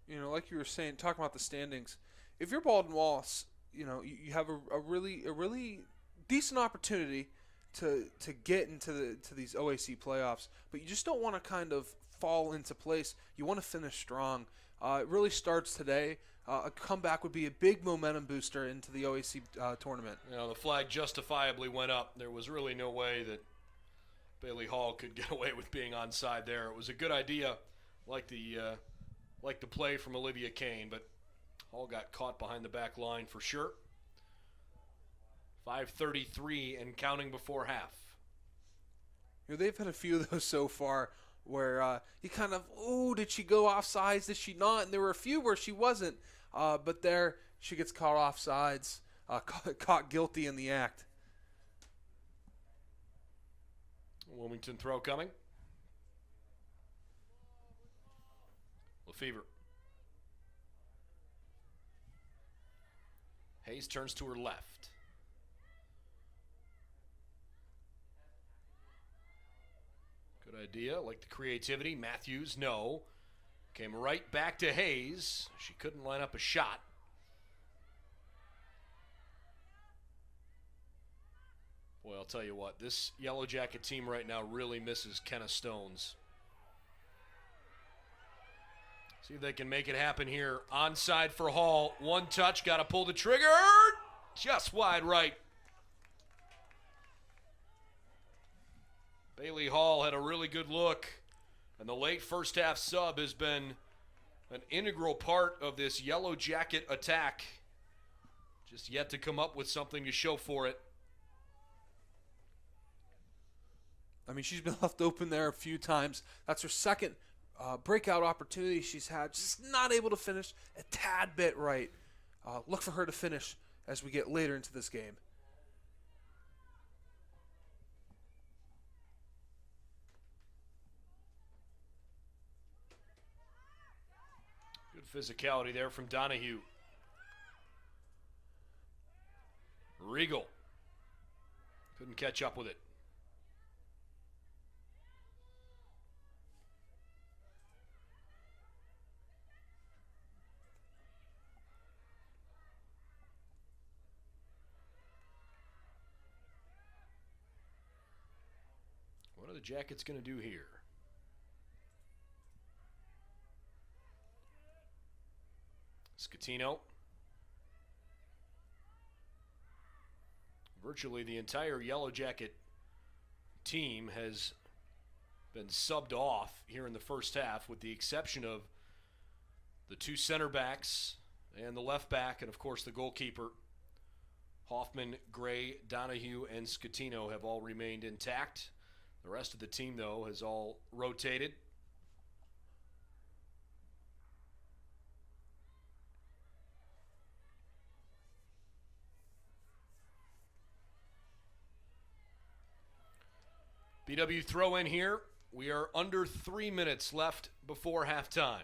You know, like you were saying, talking about the standings, if you're Baldwin Wallace, you know, you have a really decent opportunity to get into these OAC playoffs, but you just don't want to kind of fall into place. You want to finish strong. It really starts today. A comeback would be a big momentum booster into the OAC tournament. You know, the flag justifiably went up. There was really no way that Bailey Hall could get away with being onside there. It was a good idea, like the play from Olivia Kane, but Hall got caught behind the back line for sure. 5:33 and counting before half. You know, they've had a few of those so far where you kind of, did she go offsides? Did she not? And there were a few where she wasn't, but there she gets caught offsides, caught guilty in the act. Wilmington throw coming. Lefevre. Hayes turns to her left. Good idea. Like the creativity. Matthews, no. Came right back to Hayes. She couldn't line up a shot. Boy, I'll tell you what. This Yellow Jacket team right now really misses Kenna Stones. See if they can make it happen here. Onside for Hall. One touch. Got to pull the trigger. Just wide right. Bailey Hall had a really good look. And the late first half sub has been an integral part of this Yellow Jacket attack. Just yet to come up with something to show for it. I mean, she's been left open there a few times. That's her second breakout opportunity she's had. Just not able to finish a tad bit right. Look for her to finish as we get later into this game. Good physicality there from Donahue. Regal couldn't catch up with it. What are the Jackets going to do here? Scatino. Virtually the entire Yellow Jacket team has been subbed off here in the first half, with the exception of the two center backs and the left back, and of course the goalkeeper. Hoffman, Gray, Donahue, and Scatino have all remained intact. The rest of the team, though, has all rotated. BW throw in here. We are under 3 minutes left before halftime.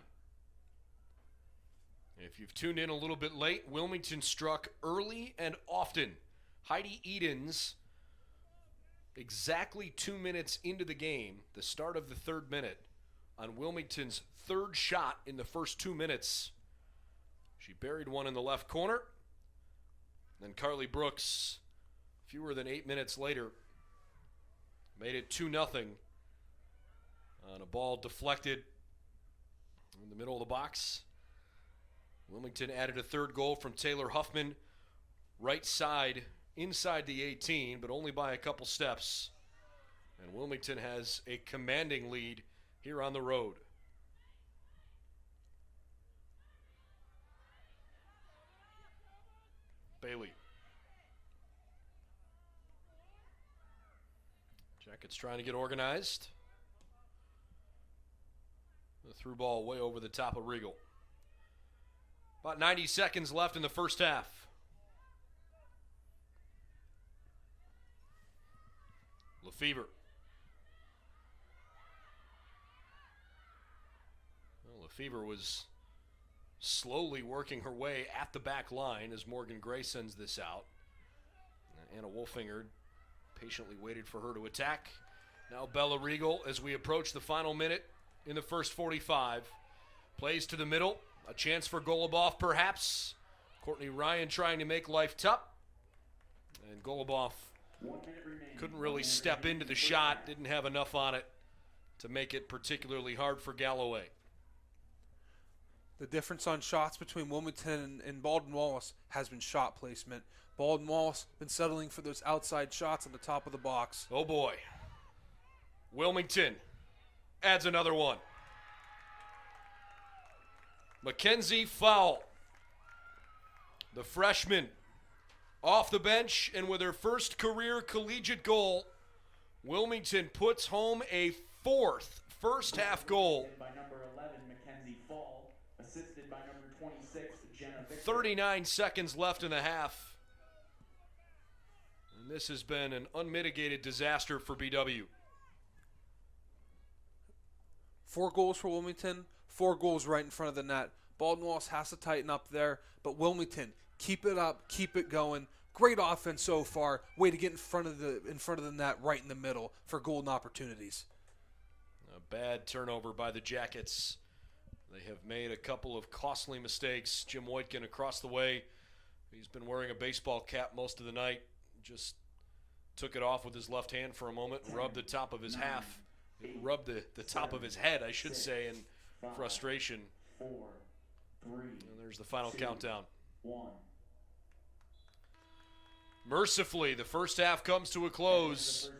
If you've tuned in a little bit late, Wilmington struck early and often. Heidi Edens, exactly 2 minutes into the game, the start of the third minute, on Wilmington's third shot in the first 2 minutes. She buried one in the left corner. Then Carly Brooks, fewer than 8 minutes later, made it 2-0 on a ball deflected in the middle of the box. Wilmington added a third goal from Taylor Huffman, right side, inside the 18, but only by a couple steps. And Wilmington has a commanding lead here on the road. Bailey. Jackets trying to get organized. The through ball way over the top of Regal. About 90 seconds left in the first half. Lefevre. Well, Lefevre was slowly working her way at the back line as Morgan Gray sends this out. Anna Wolfinger patiently waited for her to attack. Now Bella Regal, as we approach the final minute in the first 45, plays to the middle. A chance for Goluboff, perhaps. Courtney Ryan trying to make life tough. And Goluboff couldn't really step into the shot, didn't have enough on it to make it particularly hard for Galloway. The difference on shots between Wilmington and Baldwin Wallace has been shot placement. Baldwin Wallace been settling for those outside shots on the top of the box. Oh boy. Wilmington adds another one. Mackenzie Fowl, the freshman, off the bench, and with her first career collegiate goal, Wilmington puts home a fourth first half goal. By number 11, Mackenzie Fall, assisted by number 26, Jenna Victor. 39 seconds left in the half. And this has been an unmitigated disaster for BW. 4 goals for Wilmington, 4 goals right in front of the net. Baldwin Wallace has to tighten up there, but Wilmington, keep it up, keep it going. Great offense so far. Way to get in front of the net, right in the middle for golden opportunities. A bad turnover by the Jackets. They have made a couple of costly mistakes. Jim Woitkin across the way. He's been wearing a baseball cap most of the night. Just took it off with his left hand for a moment, rubbed the top of his rubbed the top of his head, I should say, in frustration. 4, 3. And there's the final countdown. 1. Mercifully, the first half comes to a close,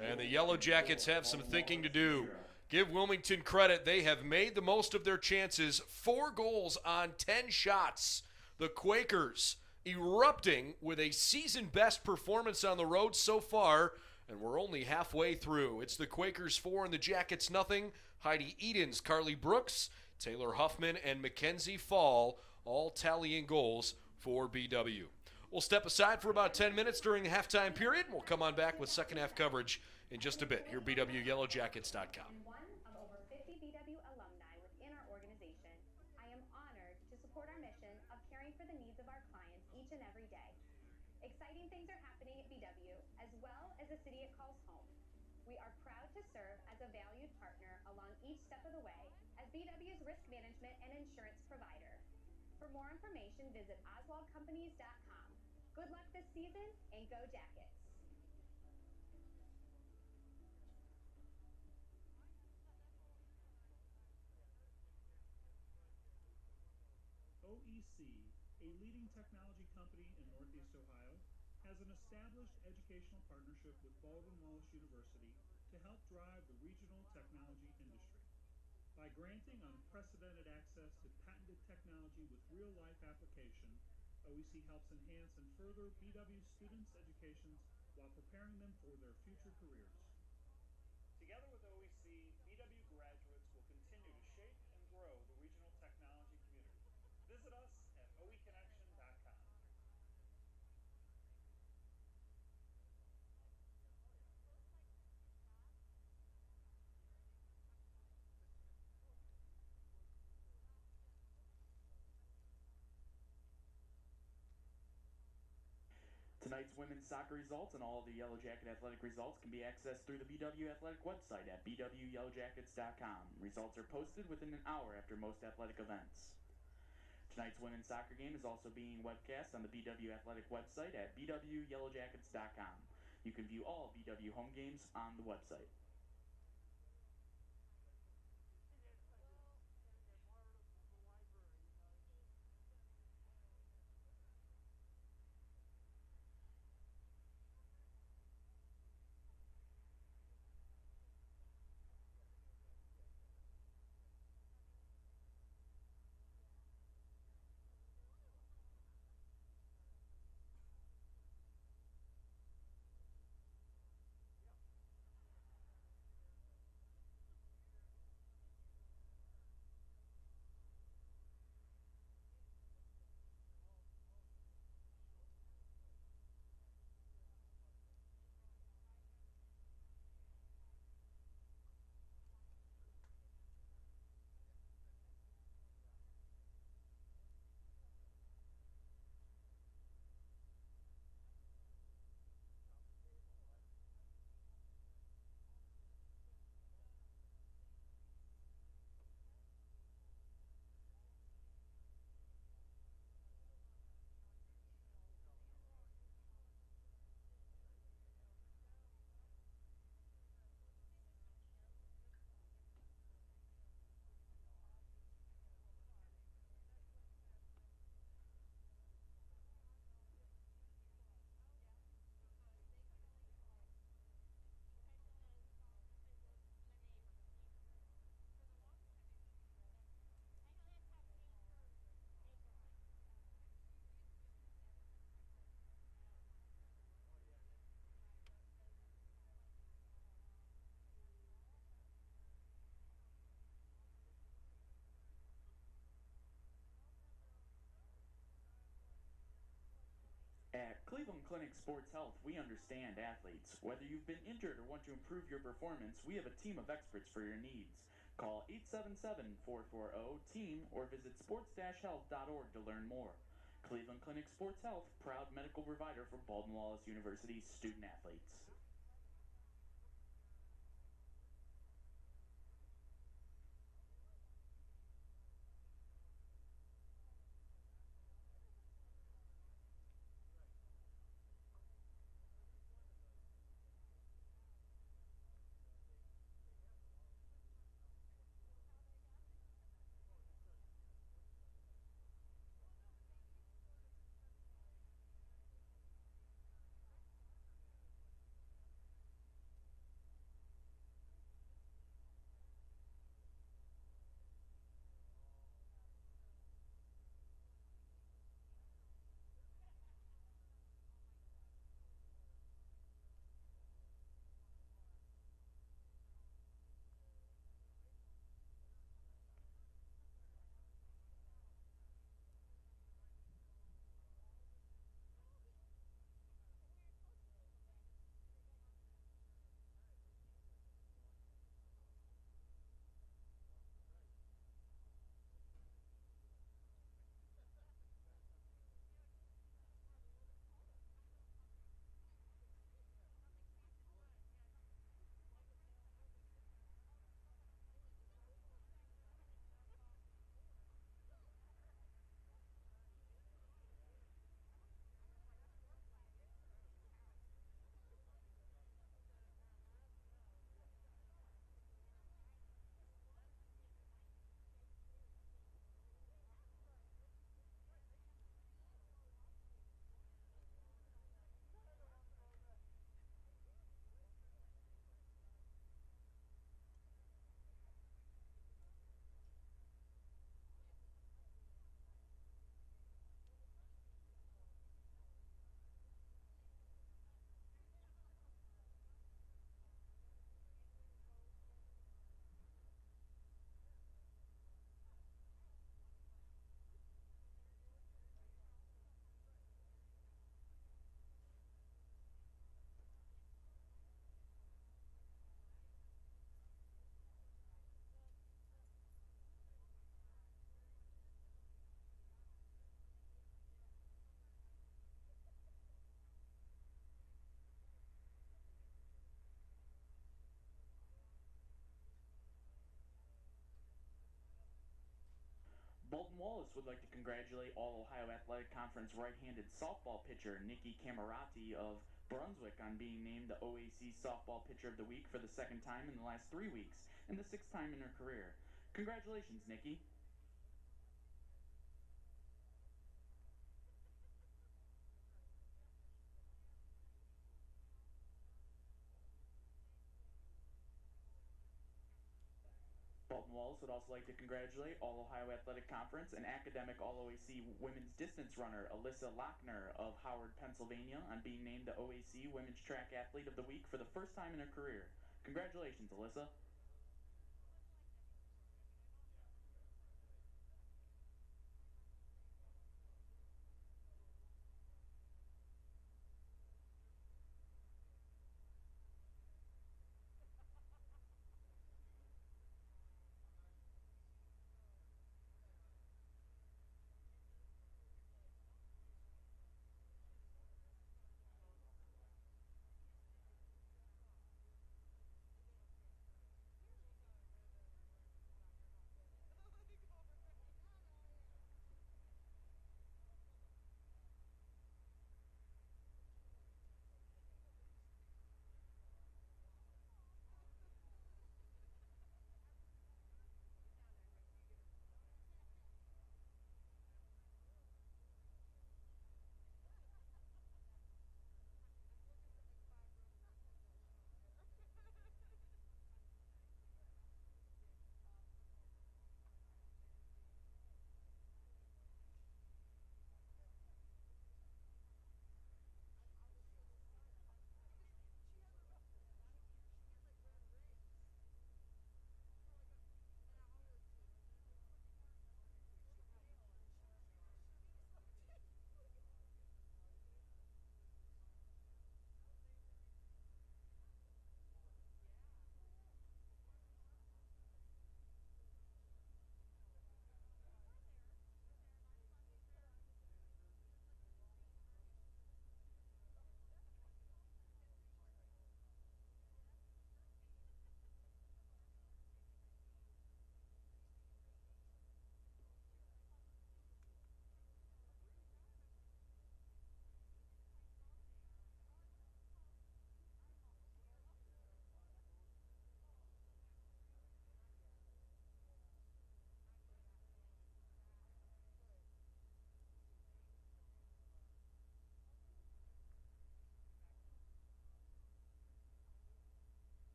and the Yellow Jackets have some thinking to do. Give Wilmington credit. They have made the most of their chances. 4 goals on 10 shots. The Quakers erupting with a season-best performance on the road so far, and we're only halfway through. It's the Quakers 4 and the Jackets nothing. Heidi Edens, Carly Brooks, Taylor Huffman, and Mackenzie Fall all tallying goals for BW. We'll step aside for about 10 minutes during the halftime period, and we'll come on back with second half coverage in just a bit. Here, BWYellowJackets.com. One of over 50 BW alumni within our organization, I am honored to support our mission of caring for the needs of our clients each and every day. Exciting things are happening at BW, as well as the city it calls home. We are proud to serve as a valued partner along each step of the way as BW's risk management and insurance provider. For more information, visit oswaldcompanies.com. Good luck this season, and go Jackets! OEC, a leading technology company in Northeast Ohio, has an established educational partnership with Baldwin Wallace University to help drive the regional technology industry. By granting unprecedented access to patented technology with real-life application, OEC helps enhance and further BW students' educations while preparing them for their future careers. Together with OEC, BW graduates will continue to shape and grow the regional technology community. Visit us at oeconnection.com. Tonight's women's soccer results and all of the Yellow Jacket athletic results can be accessed through the BW Athletic website at bwyellowjackets.com. Results are posted within an hour after most athletic events. Tonight's women's soccer game is also being webcast on the BW Athletic website at bwyellowjackets.com. You can view all BW home games on the website. At Cleveland Clinic Sports Health, we understand athletes. Whether you've been injured or want to improve your performance, we have a team of experts for your needs. Call 877-440-TEAM or visit sports-health.org to learn more. Cleveland Clinic Sports Health, proud medical provider for Baldwin Wallace University student athletes. Baldwin Wallace would like to congratulate All Ohio Athletic Conference right-handed softball pitcher Nikki Camerati of Brunswick on being named the OAC Softball Pitcher of the Week for the second time in the last 3 weeks and the sixth time in her career. Congratulations, Nikki. Baldwin Wallace would also like to congratulate All Ohio Athletic Conference and academic All-OAC women's distance runner Alyssa Lochner of Howard, Pennsylvania on being named the OAC Women's Track Athlete of the Week for the first time in her career. Congratulations, Alyssa.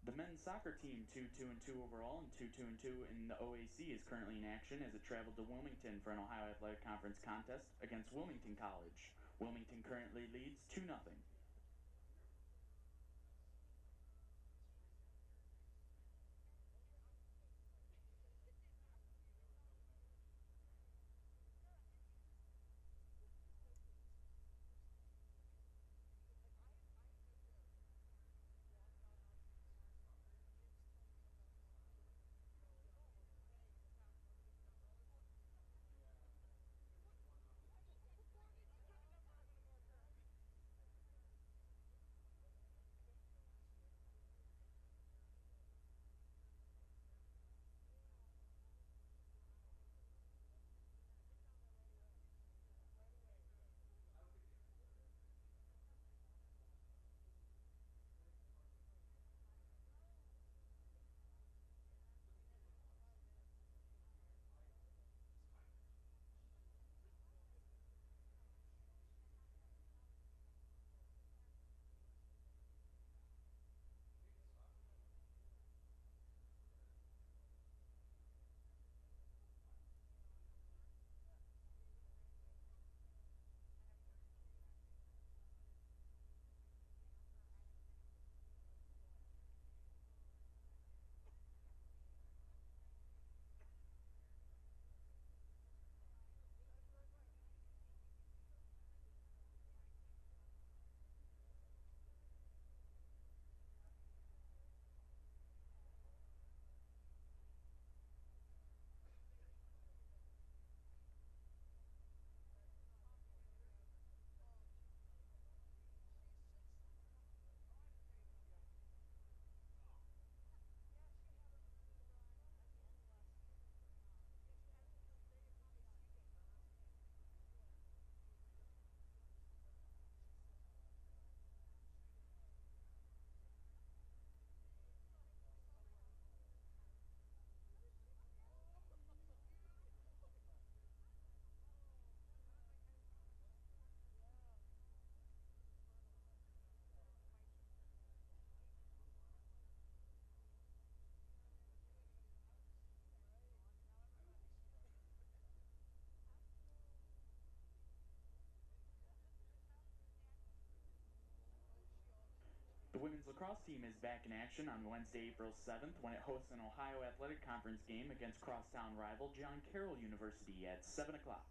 The men's soccer team, 2-2-2 overall and 2-2-2 in the OAC, is currently in action as it traveled to Wilmington for an Ohio Athletic Conference contest against Wilmington College. Wilmington currently leads 2-0. lacrosse team is back in action on Wednesday, April 7th when it hosts an Ohio Athletic Conference game against crosstown rival John Carroll University at 7 o'clock.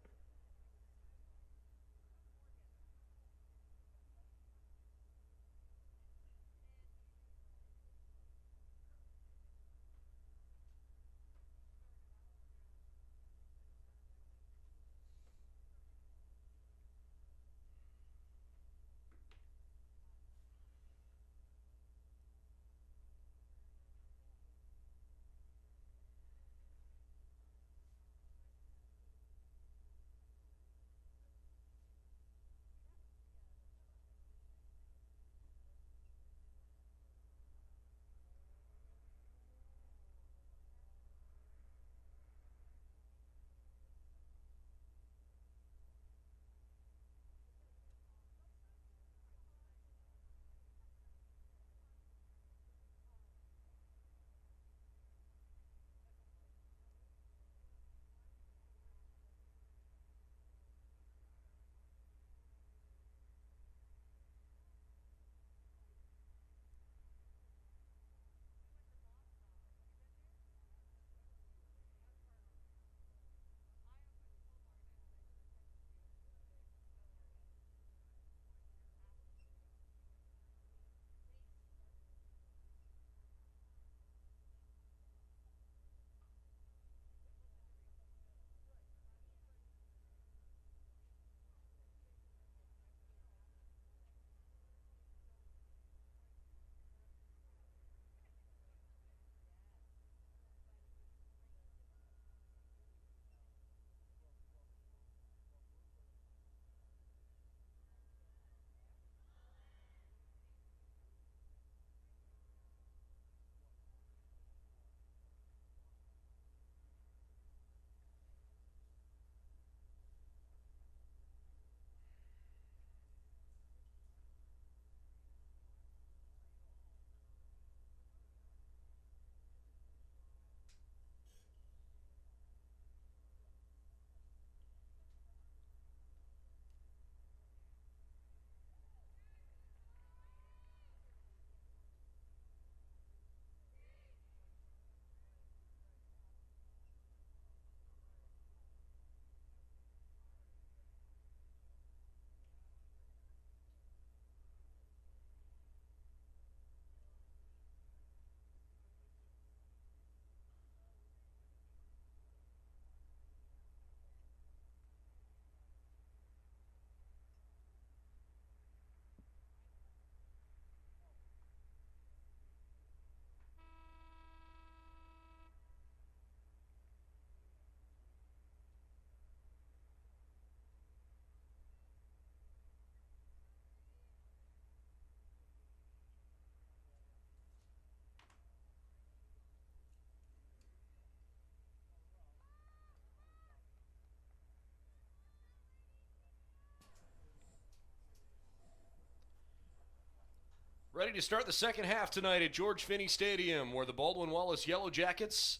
Ready to start the second half tonight at George Finnie Stadium, where the Baldwin Wallace Yellow Jackets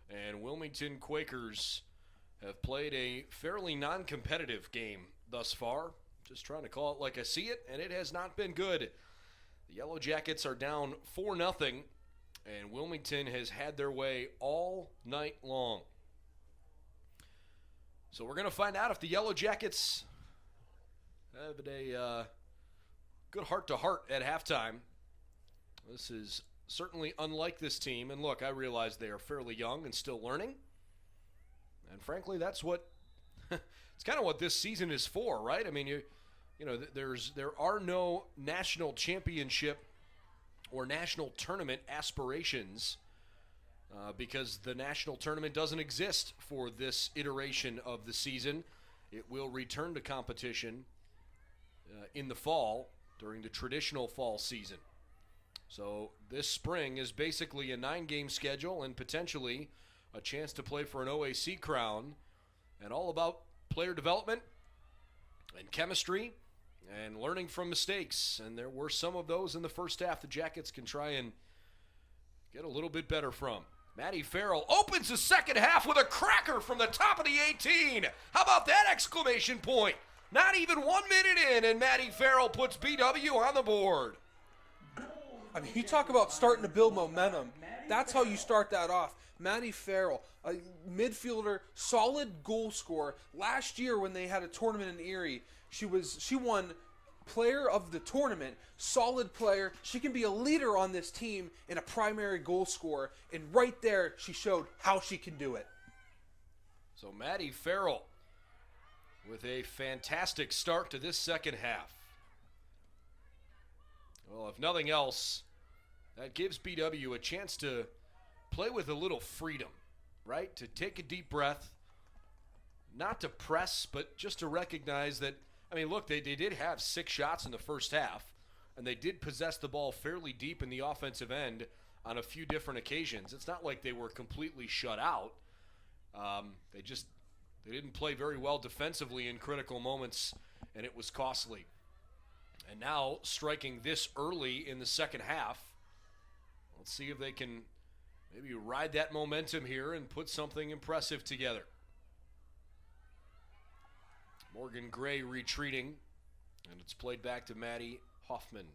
and Wilmington Quakers have played a fairly non-competitive game thus far. Just trying to call it like I see it, and it has not been good. The Yellow Jackets are down 4-0, and Wilmington has had their way all night long. So we're going to find out if the Yellow Jackets have a good heart-to-heart at halftime. This is certainly unlike this team. And look, I realize they are fairly young and still learning. And frankly, that's what it's kind of what this season is for, right? I mean, you know, there are no national championship or national tournament aspirations because the national tournament doesn't exist for this iteration of the season. It will return to competition in the fall during the traditional fall season. So this spring is basically a 9-game schedule and potentially a chance to play for an OAC crown, and all about player development and chemistry and learning from mistakes. And there were some of those in the first half the Jackets can try and get a little bit better from. Matty Farrell opens the second half with a cracker from the top of the 18. How about that exclamation point? Not even 1 minute in, and Matty Farrell puts BW on the board. I mean, you talk about starting to build momentum. That's how you start that off. Maddie Farrell, a midfielder, solid goal scorer. Last year when they had a tournament in Erie, she won player of the tournament, solid player. She can be a leader on this team and a primary goal scorer. And right there, she showed how she can do it. So Maddie Farrell with a fantastic start to this second half. Well, if nothing else, that gives BW a chance to play with a little freedom, right? To take a deep breath, not to press, but just to recognize that, I mean, look, they did have 6 shots in the first half, and they did possess the ball fairly deep in the offensive end on a few different occasions. It's not like they were completely shut out. They didn't play very well defensively in critical moments, and it was costly. And now, striking this early in the second half, let's see if they can maybe ride that momentum here and put something impressive together. Morgan Gray retreating, and it's played back to Maddie Hoffman.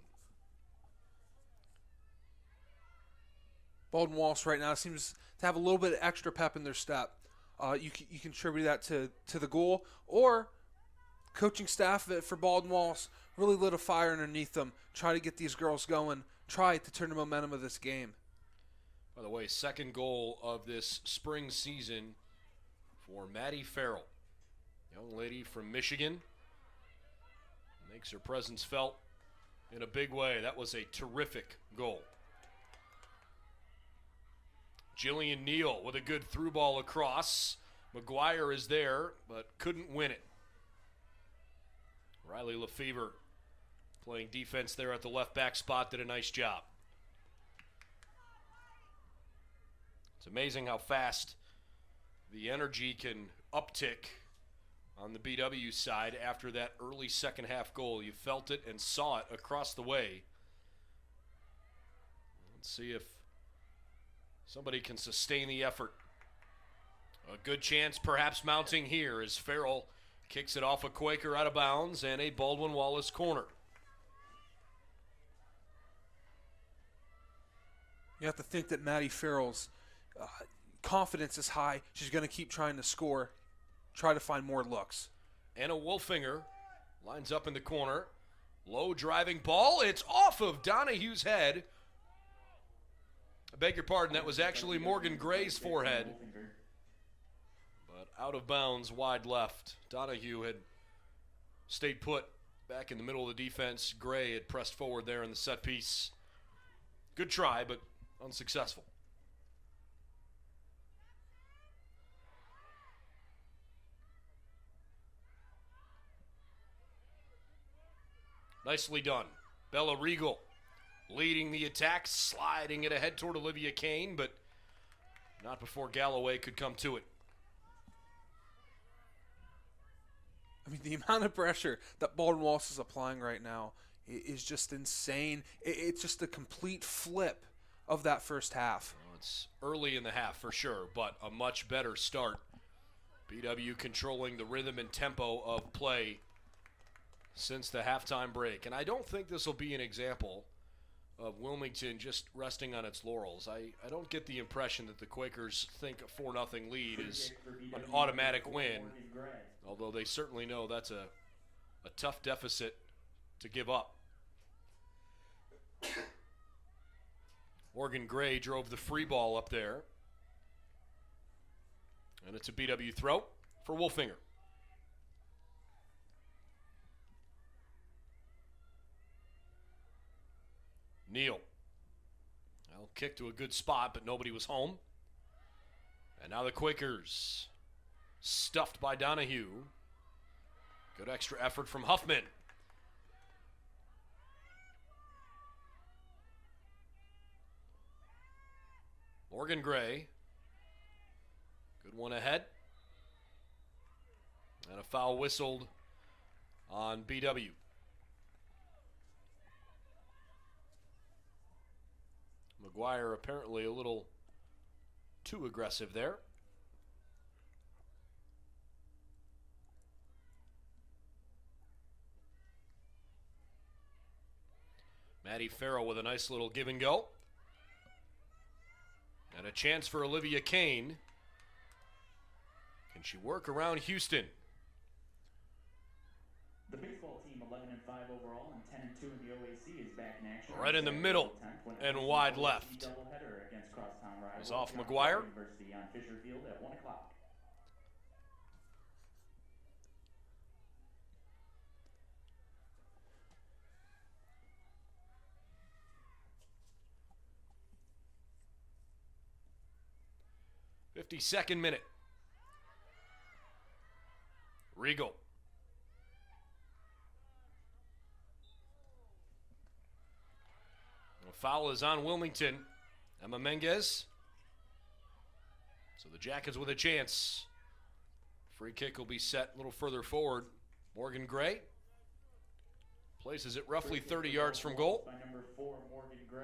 Baldwin Wallace right now seems to have a little bit of extra pep in their step. You contribute that to the goal, or coaching staff for Baldwin Wallace really lit a fire underneath them, try to get these girls going, try to turn the momentum of this game. By the way, second goal of this spring season for Maddie Farrell. Young lady from Michigan makes her presence felt in a big way. That was a terrific goal. Jillian Neal with a good through ball across. McGuire is there, but couldn't win it. Riley Lefevre playing defense there at the left back spot, did a nice job. It's amazing how fast the energy can uptick on the BW side after that early second half goal. You felt it and saw it across the way. Let's see if somebody can sustain the effort. A good chance perhaps mounting here as Farrell kicks it off a Quaker out of bounds and a Baldwin Wallace corner. You have to think that Maddie Farrell's confidence is high. She's going to keep trying to score, try to find more looks. Anna Wolfinger lines up in the corner. Low driving ball. It's off of Donahue's head. I beg your pardon, that was actually Morgan Gray's forehead. But out of bounds, wide left. Donahue had stayed put back in the middle of the defense. Gray had pressed forward there in the set piece. Good try, but unsuccessful. Nicely done. Bella Regal leading the attack, sliding it ahead toward Olivia Kane, but not before Galloway could come to it. I mean, the amount of pressure that Baldwin Wallace is applying right now is just insane. It's just a complete flip of that first half. Well, it's early in the half for sure, but a much better start. BW controlling the rhythm and tempo of play since the halftime break. And I don't think this will be an example of Wilmington just resting on its laurels. I don't get the impression that the Quakers think a 4-0 lead is an automatic win, although they certainly know that's a tough deficit to give up. Morgan Gray drove the free ball up there. And it's a BW throw for Wolfinger. Neal. Well, kick to a good spot, but nobody was home. And now the Quakers stuffed by Donahue. Good extra effort from Huffman. Morgan Gray. Good one ahead. And a foul whistled on BW. McGuire apparently a little too aggressive there. Maddie Farrell with a nice little give and go. And a chance for Olivia Kane. Can she work around Houston? The baseball team, 11-5 overall and 10-2 in the OAC, is back in action. Right in the middle and wide left. Doubleheader against crosstown rival Is off George McGuire. Finnie University on Fisher Field at 1 o'clock. .52 minute. Regal. The foul is on Wilmington. Emma Menges. So the Jackets with a chance. Free kick will be set a little further forward. Morgan Gray places it roughly 30 yards from goal. By number 4, Morgan Gray.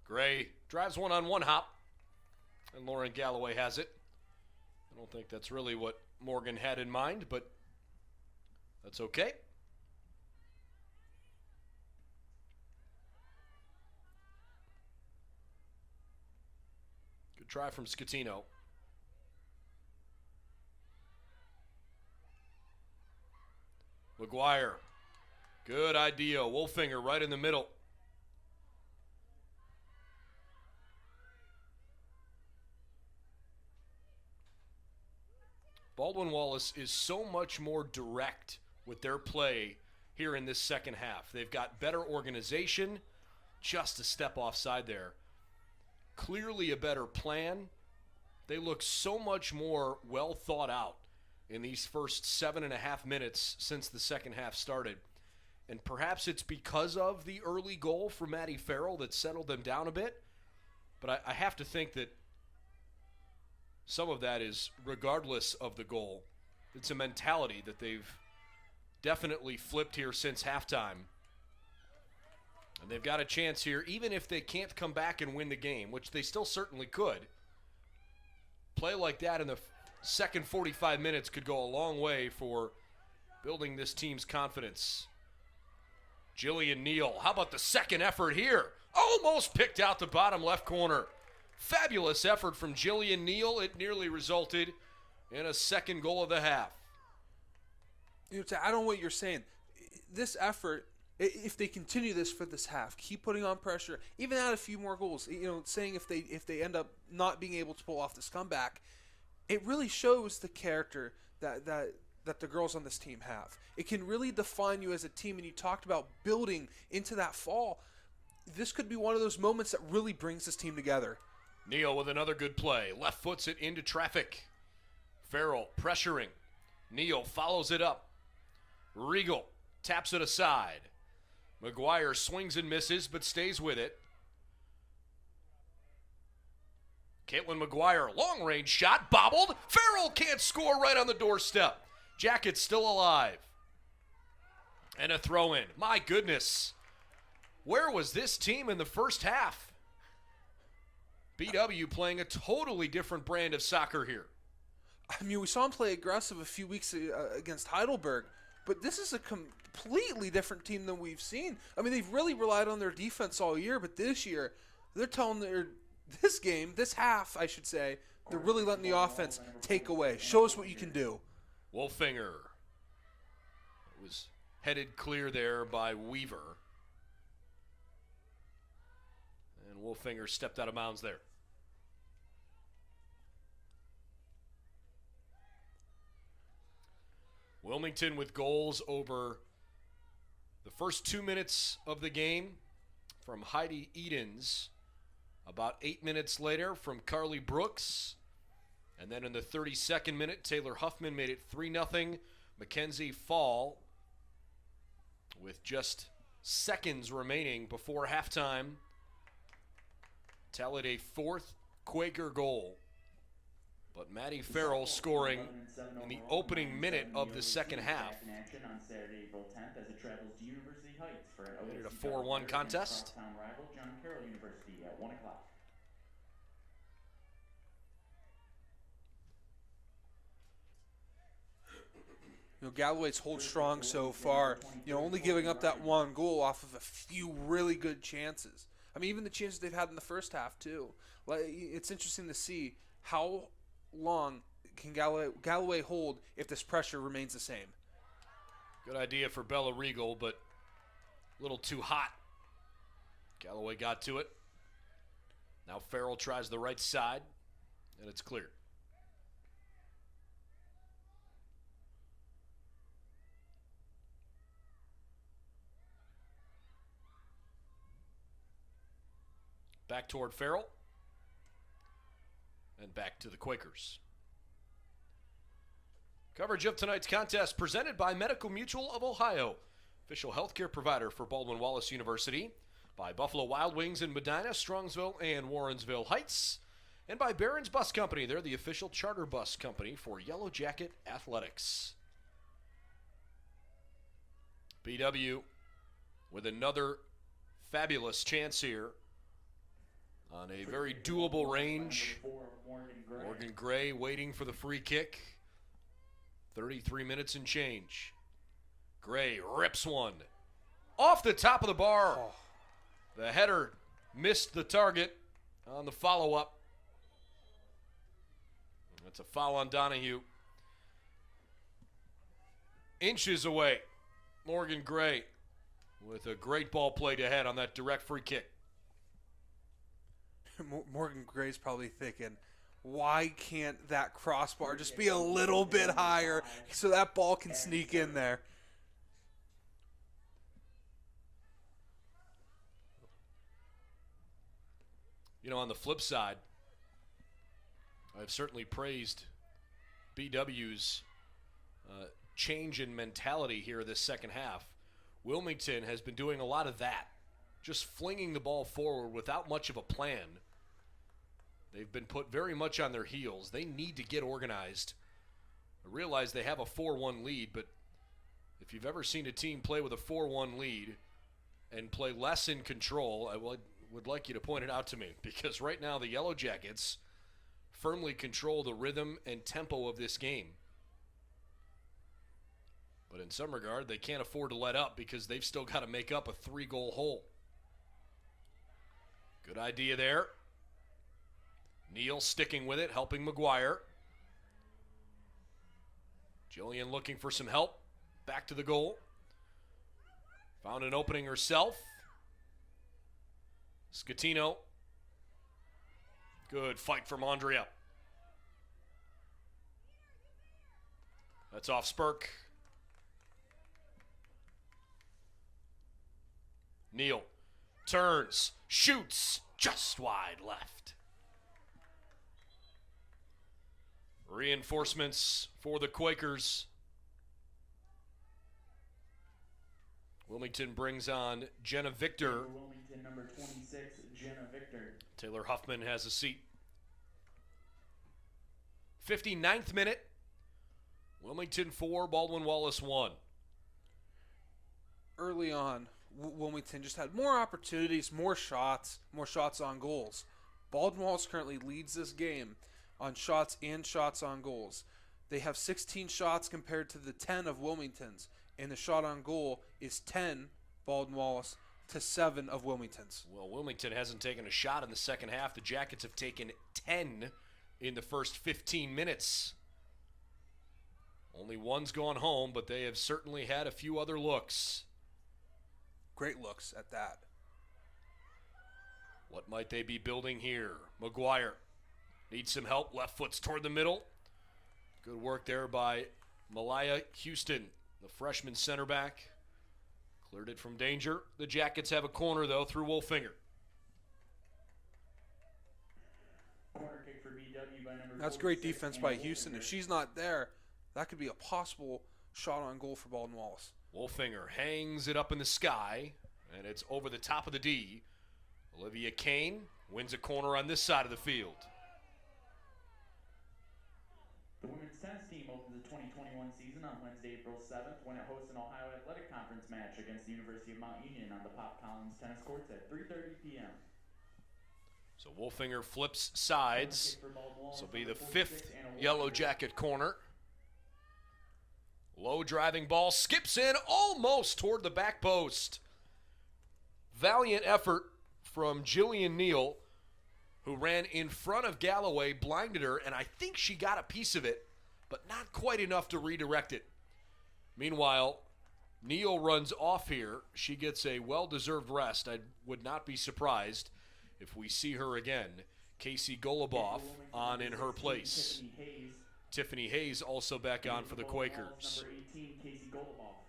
Gray drives one on one hop, and Lauren Galloway has it. I don't think that's really what Morgan had in mind, but that's okay. Good try from Scatino. McGuire. Good idea. Wolfinger right in the middle. Baldwin Wallace is so much more direct with their play here in this second half. They've got better organization, just a step offside there. Clearly a better plan. They look so much more well thought out in these first 7.5 minutes since the second half started. And perhaps it's because of the early goal for Maddie Farrell that settled them down a bit. But I have to think that some of that is regardless of the goal. It's a mentality that they've definitely flipped here since halftime. And they've got a chance here, even if they can't come back and win the game, which they still certainly could. Play like that in the second 45 minutes could go a long way for building this team's confidence. Jillian Neal, how about the second effort here? Almost picked out the bottom left corner. Fabulous effort from Jillian Neal. It nearly resulted in a second goal of the half. You know, I don't know what you're saying. This effort, if they continue this for this half, keep putting on pressure, even add a few more goals. You know, saying if they end up not being able to pull off this comeback, it really shows the character that the girls on this team have. It can really define you as a team. And you talked about building into that fall. This could be one of those moments that really brings this team together. Neal with another good play. Left foots it into traffic. Farrell pressuring. Neal follows it up. Regal taps it aside. McGuire swings and misses, but stays with it. Caitlin McGuire, long-range shot, bobbled. Farrell can't score right on the doorstep. Jackets still alive. And a throw-in. My goodness. Where was this team in the first half? BW playing a totally different brand of soccer here. I mean, we saw them play aggressive a few weeks against Heidelberg, but this is a completely different team than we've seen. I mean, they've really relied on their defense all year, but this year, this half, I should say, they're really letting the offense take away. Show us what you can do. Wolfinger was headed clear there by Weaver. And Wolfinger stepped out of bounds there. Wilmington with goals over the first 2 minutes of the game from Heidi Edens. About 8 minutes later from Carly Brooks. And then in the 32nd minute, Taylor Huffman made it 3-0. Mackenzie Fall with just seconds remaining before halftime tallied a fourth Quaker goal. But Maddie Farrell scoring in the opening minute of the second half. Made it a 4-1 contest. Rival John Carroll University at 1 o'clock. Galloway's hold strong so far, only giving up that one goal off of a few really good chances. I mean, even the chances they've had in the first half, too. It's interesting to see how long can Galloway hold if this pressure remains the same. Good idea for Bella Regal, but a little too hot. Galloway got to it. Now Farrell tries the right side, and it's clear. Back toward Farrell. And back to the Quakers. Coverage of tonight's contest presented by Medical Mutual of Ohio, official healthcare provider for Baldwin Wallace University, by Buffalo Wild Wings in Medina, Strongsville, and Warrensville Heights, and by Barron's Bus Company. They're the official charter bus company for Yellow Jacket Athletics. BW with another fabulous chance here on a very doable range. Morgan Gray waiting for the free kick. 33 minutes and change. Gray rips one. Off the top of the bar. Oh. The header missed the target on the follow-up. That's a foul on Donahue. Inches away. Morgan Gray with a great ball played ahead on that direct free kick. Morgan Gray's probably thinking, why can't that crossbar just be a little bit higher so that ball can sneak in there? On the flip side, I've certainly praised BW's change in mentality here this second half. Wilmington has been doing a lot of that, just flinging the ball forward without much of a plan. They've been put very much on their heels. They need to get organized. I realize they have a 4-1 lead, but if you've ever seen a team play with a 4-1 lead and play less in control, I would like you to point it out to me, because right now the Yellow Jackets firmly control the rhythm and tempo of this game. But in some regard, they can't afford to let up because they've still got to make up a 3-goal hole. Good idea there. Neal sticking with it, helping McGuire. Jillian looking for some help. Back to the goal. Found an opening herself. Scatino. Good fight from Andrea. That's off Spurk. Neal turns, shoots, just wide left. Reinforcements for the Quakers. Wilmington brings on Jenna Victor. Wilmington number 26, Jenna Victor. Taylor Huffman has a seat. 59th minute. Wilmington 4, Baldwin Wallace 1. Early on, Wilmington just had more opportunities, more shots on goals. Baldwin Wallace currently leads this game on shots and shots on goals. They have 16 shots compared to the 10 of Wilmington's, and the shot on goal is 10 Baldwin Wallace to 7 of Wilmington's. Well, Wilmington hasn't taken a shot in the second half. The Jackets have taken 10 in the first 15 minutes. Only one's gone home, but they have certainly had a few other looks. Great looks at that. What might they be building here? McGuire needs some help. Left foot's toward the middle. Good work there by Malaya Houston, the freshman center back. Cleared it from danger. The Jackets have a corner, though, through Wolfinger. Corner kick for BW by number That's great 46, defense Anna by Houston. Wolfinger. If she's not there, that could be a possible shot on goal for Baldwin Wallace. Wolfinger hangs it up in the sky, and it's over the top of the D. Olivia Kane wins a corner on this side of the field. The women's tennis team opens the 2021 season on Wednesday, April 7th, when it hosts an Ohio Athletic Conference match against the University of Mount Union on the Pop Collins tennis courts at 3:30 p.m. So Wolfinger flips sides. This will be the 5th Yellow Jacket corner. Low driving ball, skips in almost toward the back post. Valiant effort from Jillian Neal, who ran in front of Galloway, blinded her, and I think she got a piece of it, but not quite enough to redirect it. Meanwhile, Neal runs off here. She gets a well-deserved rest. I would not be surprised if we see her again. Casey Goluboff on in her place. Tiffany Hayes also back on for the Quakers. Number 18, Casey Goluboff.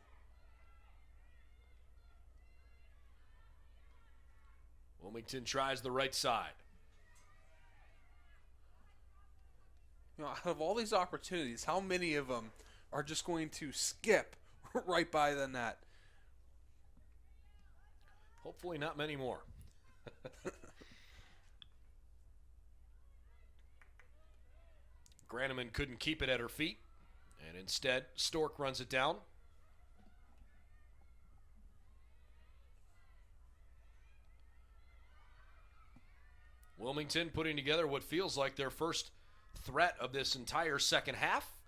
Wilmington tries the right side. You know, out of all these opportunities, how many of them are just going to skip right by the net? Hopefully not many more. Graneman couldn't keep it at her feet, and instead Stork runs it down. Wilmington putting together what feels like their first threat of this entire second half.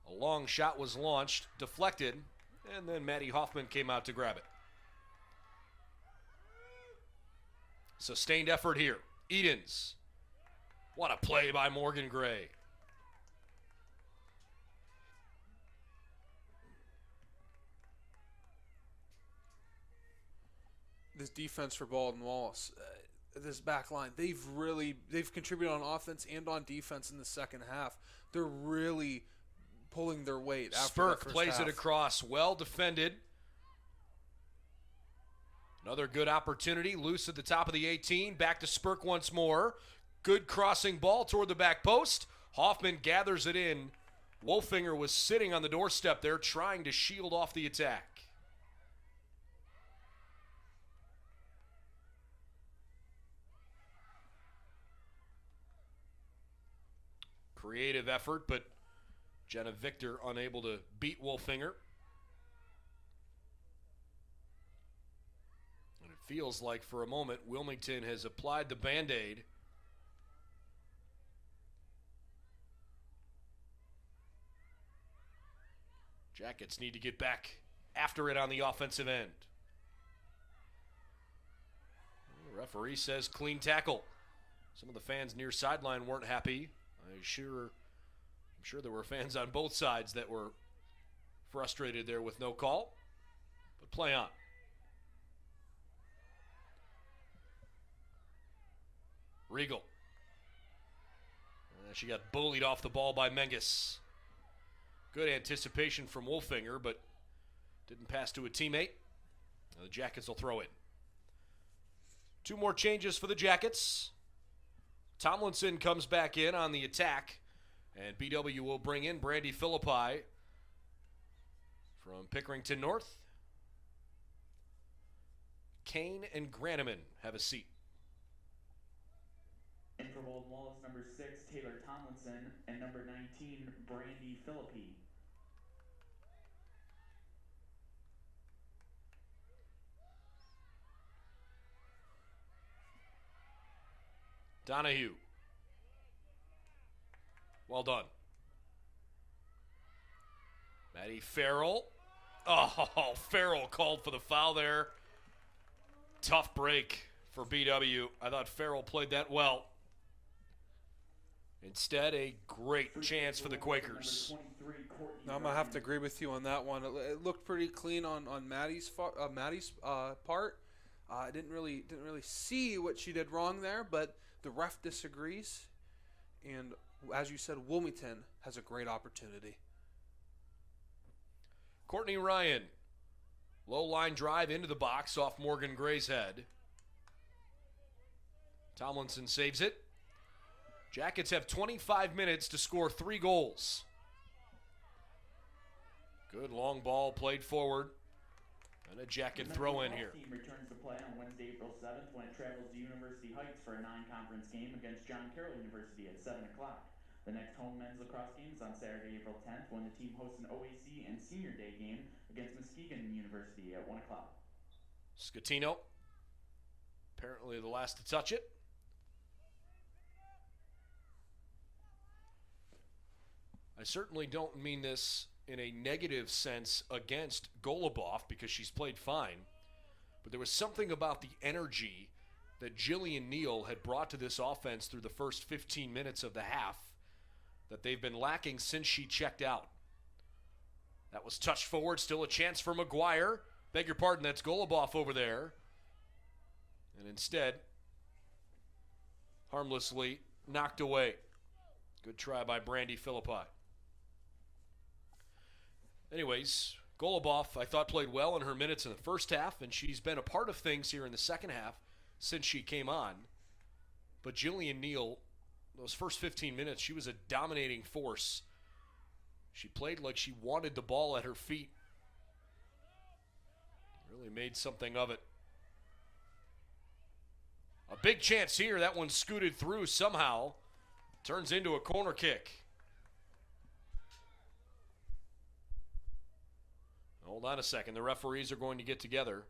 A long shot was launched, deflected, and then Maddie Hoffman came out to grab it. Sustained effort here. Edens. What a play by Morgan Gray. This defense for Baldwin Wallace, this back line, they've contributed on offense and on defense in the second half. They're really pulling their weight after that Spurk first plays half. it across, well defended. Another good opportunity, loose at the top of the 18, back to Spurk once more. Good crossing ball toward the back post. Hoffman gathers it in. Wolfinger was sitting on the doorstep there trying to shield off the attack. Creative effort, but Jenna Victor unable to beat Wolfinger. And it feels like for a moment Wilmington has applied the Band-Aid. Jackets need to get back after it on the offensive end. The referee says clean tackle. Some of the fans near sideline weren't happy. I'm sure there were fans on both sides that were frustrated there with no call. But play on. Regal. She got bullied off the ball by Menges. Good anticipation from Wolfinger, but didn't pass to a teammate. Now the Jackets will throw it. Two more changes for the Jackets. Tomlinson comes back in on the attack, and BW will bring in Brandy Philippi from Pickerington North. Kane and Graneman have a seat. And for Baldwin Wallace, number 6, Taylor Tomlinson, and number 19, Brandy Philippi. Donahue. Well done. Maddie Farrell. Oh, Farrell called for the foul there. Tough break for BW. I thought Farrell played that well. Instead, a great chance for the Quakers. Now, I'm going to have to agree with you on that one. It looked pretty clean on Maddie's part. I didn't really see what she did wrong there, but the ref disagrees. And as you said, Wilmington has a great opportunity. Courtney Ryan. Low line drive into the box off Morgan Gray's head. Tomlinson saves it. Jackets have 25 minutes to score 3 goals. Good long ball played forward. And a Jacket throw in here. The team returns to play on Wednesday, April 7th when it travels to University Heights for a non-conference game against John Carroll University at 7 o'clock. The next home men's lacrosse game is on Saturday, April 10th when the team hosts an OAC and Senior Day game against Muskegon University at 1 o'clock. Scatino, apparently the last to touch it. I certainly don't mean this in a negative sense against Golubov because she's played fine, but there was something about the energy that Jillian Neal had brought to this offense through the first 15 minutes of the half that they've been lacking since she checked out. That was touched forward, still a chance for McGuire. Beg your pardon, that's Golubov over there. And instead, harmlessly knocked away. Good try by Brandy Philippi. Anyways, Golubov, I thought, played well in her minutes in the first half, and she's been a part of things here in the second half since she came on. But Jillian Neal, those first 15 minutes, she was a dominating force. She played like she wanted the ball at her feet. Really made something of it. A big chance here. That one scooted through somehow. Turns into a corner kick. Hold on a second. The referees are going to get together.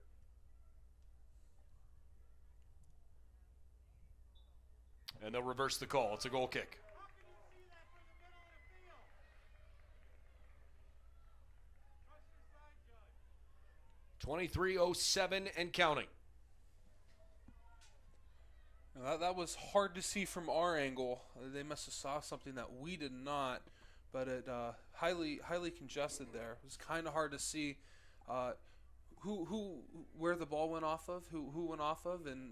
And they'll reverse the call. It's a goal kick. .23:07 and counting. That was hard to see from our angle. They must have saw something that we did not, but it highly congested there. It was kind of hard to see where the ball went off of, who went off of, and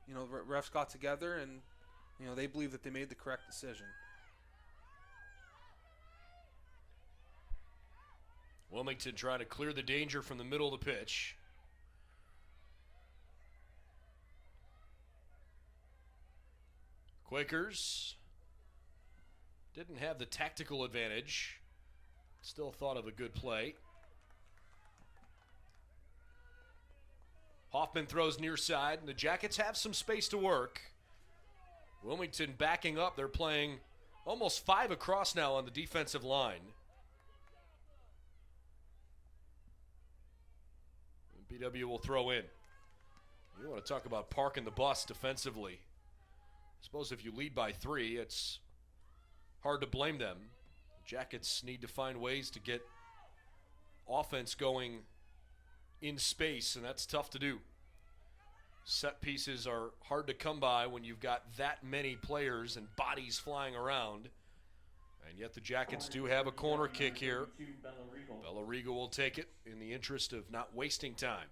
refs got together and they believe that they made the correct decision. Wilmington trying to clear the danger from the middle of the pitch. Quakers didn't have the tactical advantage. Still thought of a good play. Hoffman throws near side, and the Jackets have some space to work. Wilmington backing up. They're playing almost 5 across now on the defensive line. BW will throw in. You want to talk about parking the bus defensively. I suppose if you lead by 3, it's hard to blame them. The Jackets need to find ways to get offense going in space, and that's tough to do. Set pieces are hard to come by when you've got that many players and bodies flying around. And yet the Jackets do have a corner kick here. Bella Regal will take it in the interest of not wasting time.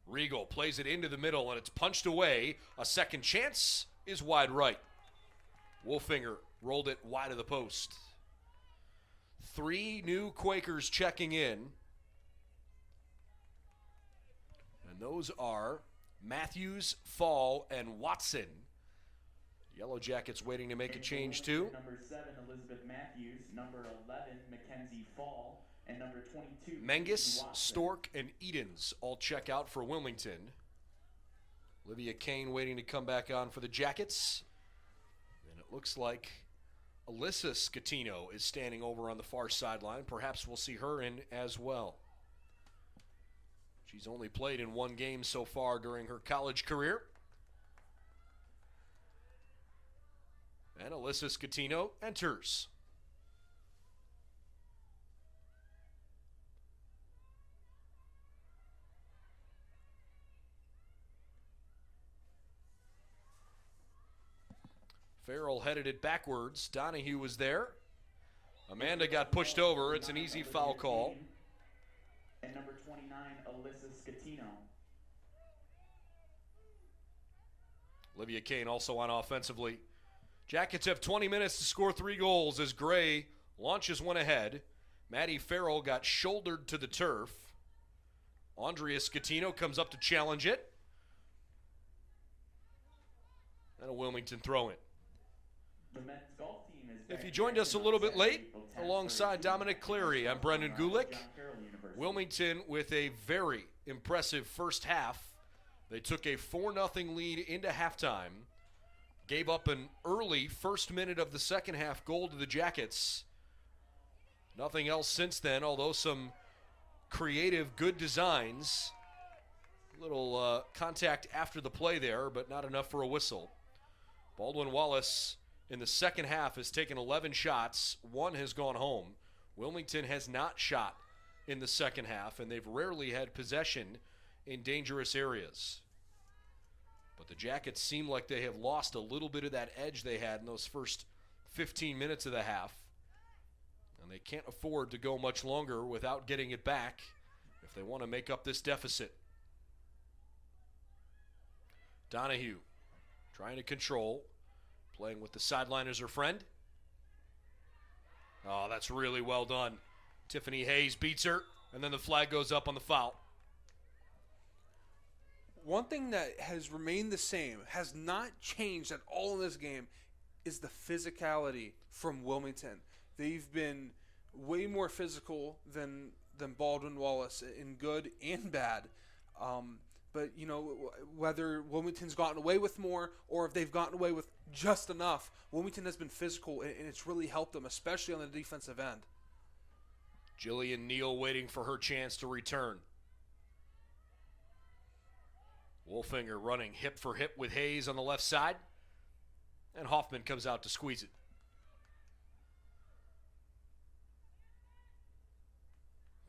Regal plays it into the middle, and it's punched away. A second chance is wide right. Wolfinger rolled it wide of the post. 3 new Quakers checking in. And those are Matthews, Fall, and Watson. Yellow Jackets waiting to make a change too. Number 7, Elizabeth Matthews. Number 11, Mackenzie Fall. And number 22, Menges, Watson. Stork, and Edens all check out for Wilmington. Olivia Kane waiting to come back on for the Jackets. And it looks like Alyssa Scatino is standing over on the far sideline. Perhaps we'll see her in as well. She's only played in 1 game so far during her college career. And Alyssa Scatino enters. Farrell headed it backwards. Donahue was there. Amanda got pushed over. It's an easy foul call. And number 29, Alyssa Scatino. Olivia Kane also on offensively. Jackets have 20 minutes to score 3 goals as Gray launches one ahead. Maddie Farrell got shouldered to the turf. Andrea Scatino comes up to challenge it. And a Wilmington throw-in. The men's golf team is back If you joined us a little bit late, alongside Dominic Cleary, I'm Brendan Gulick. Wilmington with a very impressive first half. They took a 4-0 lead into halftime. Gave up an early first minute of the second half goal to the Jackets. Nothing else since then, although some creative, good designs. Little contact after the play there, but not enough for a whistle. Baldwin Wallace in the second half has taken 11 shots. 1 has gone home. Wilmington has not shot in the second half, and they've rarely had possession in dangerous areas. But the Jackets seem like they have lost a little bit of that edge they had in those first 15 minutes of the half. And they can't afford to go much longer without getting it back if they want to make up this deficit. Donahue trying to control, playing with the sideline as her friend. Oh, that's really well done. Tiffany Hayes beats her, and then the flag goes up on the foul. One thing that has remained the same, has not changed at all in this game, is the physicality from Wilmington. They've been way more physical than Baldwin Wallace in good and bad. But, you know, whether Wilmington's gotten away with more or if they've gotten away with just enough, Wilmington has been physical, and it's really helped them, especially on the defensive end. Jillian Neal waiting for her chance to return. Wolfinger running hip for hip with Hayes on the left side. And Hoffman comes out to squeeze it.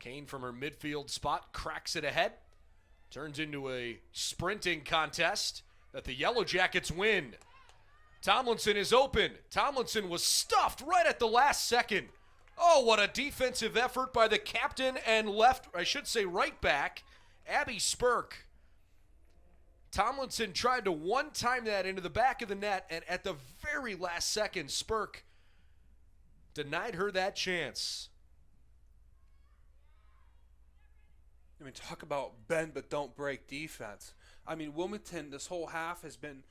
Kane from her midfield spot cracks it ahead. Turns into a sprinting contest that the Yellow Jackets win. Tomlinson is open. Tomlinson was stuffed right at the last second. Oh, what a defensive effort by the captain and right back, Abby Spurk. Tomlinson tried to one-time that into the back of the net, and at the very last second, Spurk denied her that chance. I mean, talk about bend but don't break defense. I mean, Wilmington this whole half has been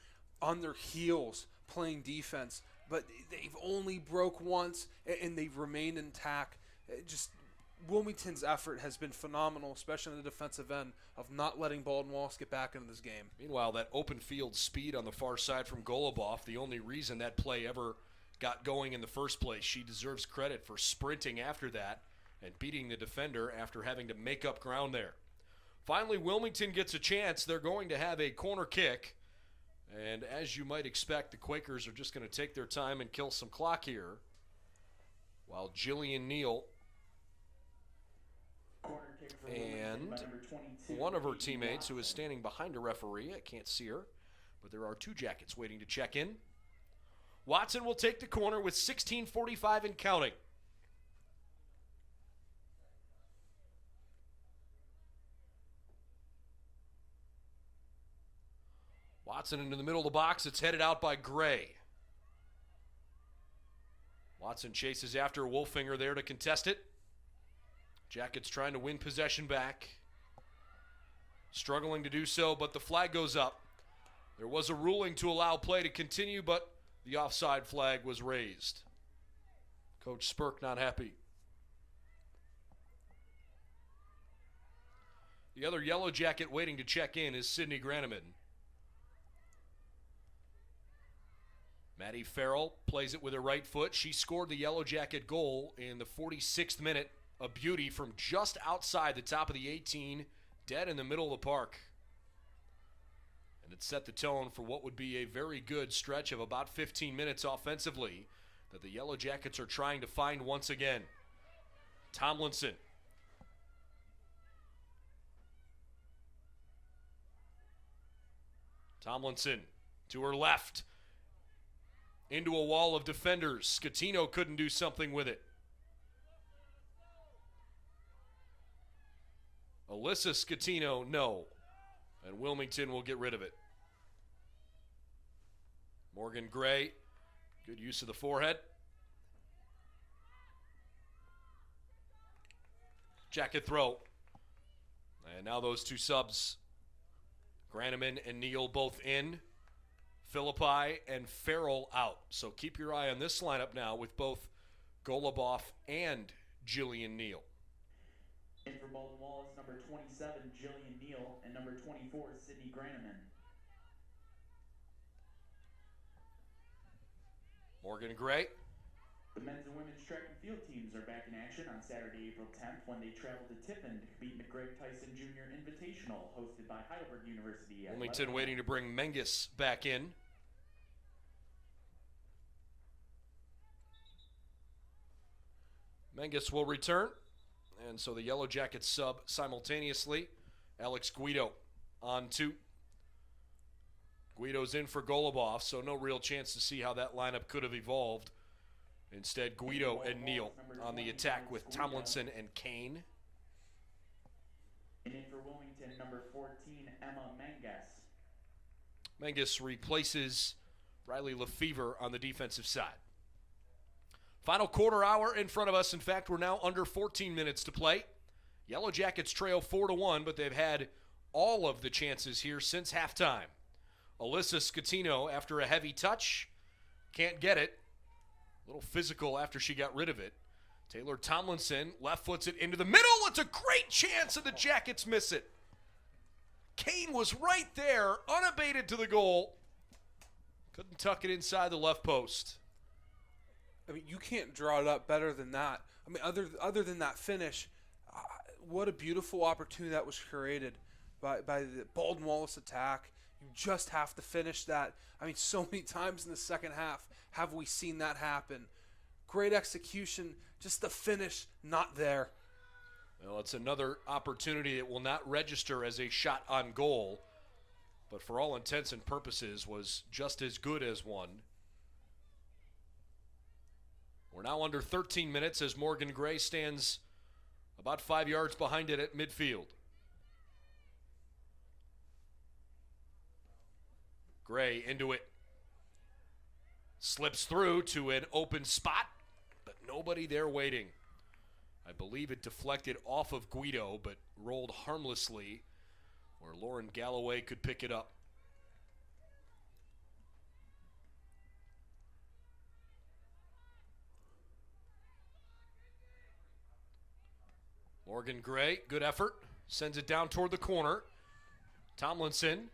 on their heels playing defense, but they've only broke once, and they've remained intact. Wilmington's effort has been phenomenal, especially on the defensive end, of not letting Baldwin Wallace get back into this game. Meanwhile, that open field speed on the far side from Goluboff, the only reason that play ever got going in the first place. She deserves credit for sprinting after that and beating the defender after having to make up ground there. Finally, Wilmington gets a chance. They're going to have a corner kick. And as you might expect, the Quakers are just going to take their time and kill some clock here. While Jillian Neal and one of her teammates who is standing behind a referee, I can't see her, but there are two Jackets waiting to check in. Watson will take the corner with 16:45 and counting. Watson into the middle of the box. It's headed out by Gray. Watson chases after Wolfinger there to contest it. Jackets trying to win possession back. Struggling to do so, but the flag goes up. There was a ruling to allow play to continue, but the offside flag was raised. Coach Spurk not happy. The other Yellow Jacket waiting to check in is Sydney Graneman. Maddie Farrell plays it with her right foot. She scored the Yellow Jacket goal in the 46th minute. A beauty from just outside the top of the 18, dead in the middle of the park. And it set the tone for what would be a very good stretch of about 15 minutes offensively that the Yellow Jackets are trying to find once again. Tomlinson. Tomlinson to her left. Into a wall of defenders. Scatino couldn't do something with it. Alyssa Scatino, no. And Wilmington will get rid of it. Morgan Gray, good use of the forehead. Jacket throw. And now those two subs, Graneman and Neal both in. Philippi and Farrell out. So keep your eye on this lineup now with both Goluboff and Jillian Neal. In for Baldwin Wallace, number 27, Jillian Neal, and number 24, Sydney Graneman. Morgan Gray. The men's and women's track and field teams are back in action on Saturday, April 10th, when they travel to Tiffin to compete in the Greg Tyson Jr. Invitational, hosted by Heidelberg University. Wilmington waiting to bring Menges back in. Menges will return. And so the Yellow Jackets sub simultaneously. Alex Guido on 2. Guido's in for Golubov, so no real chance to see how that lineup could have evolved. Instead, Guido and Neal on the attack with Tomlinson and Kane. And in for Wilmington, number 14, Emma Menges. Menges replaces Riley Lefevre on the defensive side. Final quarter hour in front of us. In fact, we're now under 14 minutes to play. Yellow Jackets trail 4-1, but they've had all of the chances here since halftime. Alyssa Scatino, after a heavy touch, can't get it. A little physical after she got rid of it. Taylor Tomlinson left foots it into the middle. It's a great chance, and the Jackets miss it. Kane was right there, unabated to the goal. Couldn't tuck it inside the left post. I mean, you can't draw it up better than that. I mean, other than that finish, what a beautiful opportunity that was created by the Baldwin Wallace attack. You just have to finish that. I mean, so many times in the second half have we seen that happen. Great execution, just the finish not there. Well, it's another opportunity that will not register as a shot on goal, but for all intents and purposes was just as good as one. We're now under 13 minutes as Morgan Gray stands about 5 yards behind it at midfield. Gray into it. Slips through to an open spot, but nobody there waiting. I believe it deflected off of Guido, but rolled harmlessly where Lauren Galloway could pick it up. Morgan Gray, good effort. Sends it down toward the corner. Tomlinson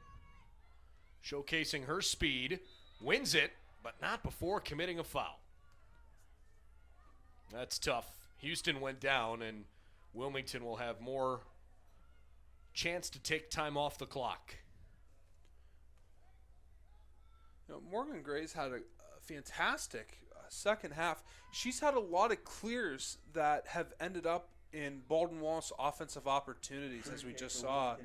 showcasing her speed. Wins it, but not before committing a foul. That's tough. Houston went down, and Wilmington will have more chance to take time off the clock. You know, Morgan Gray's had a fantastic second half. She's had a lot of clears that have ended up in Baldwin Wallace offensive opportunities, as we just saw.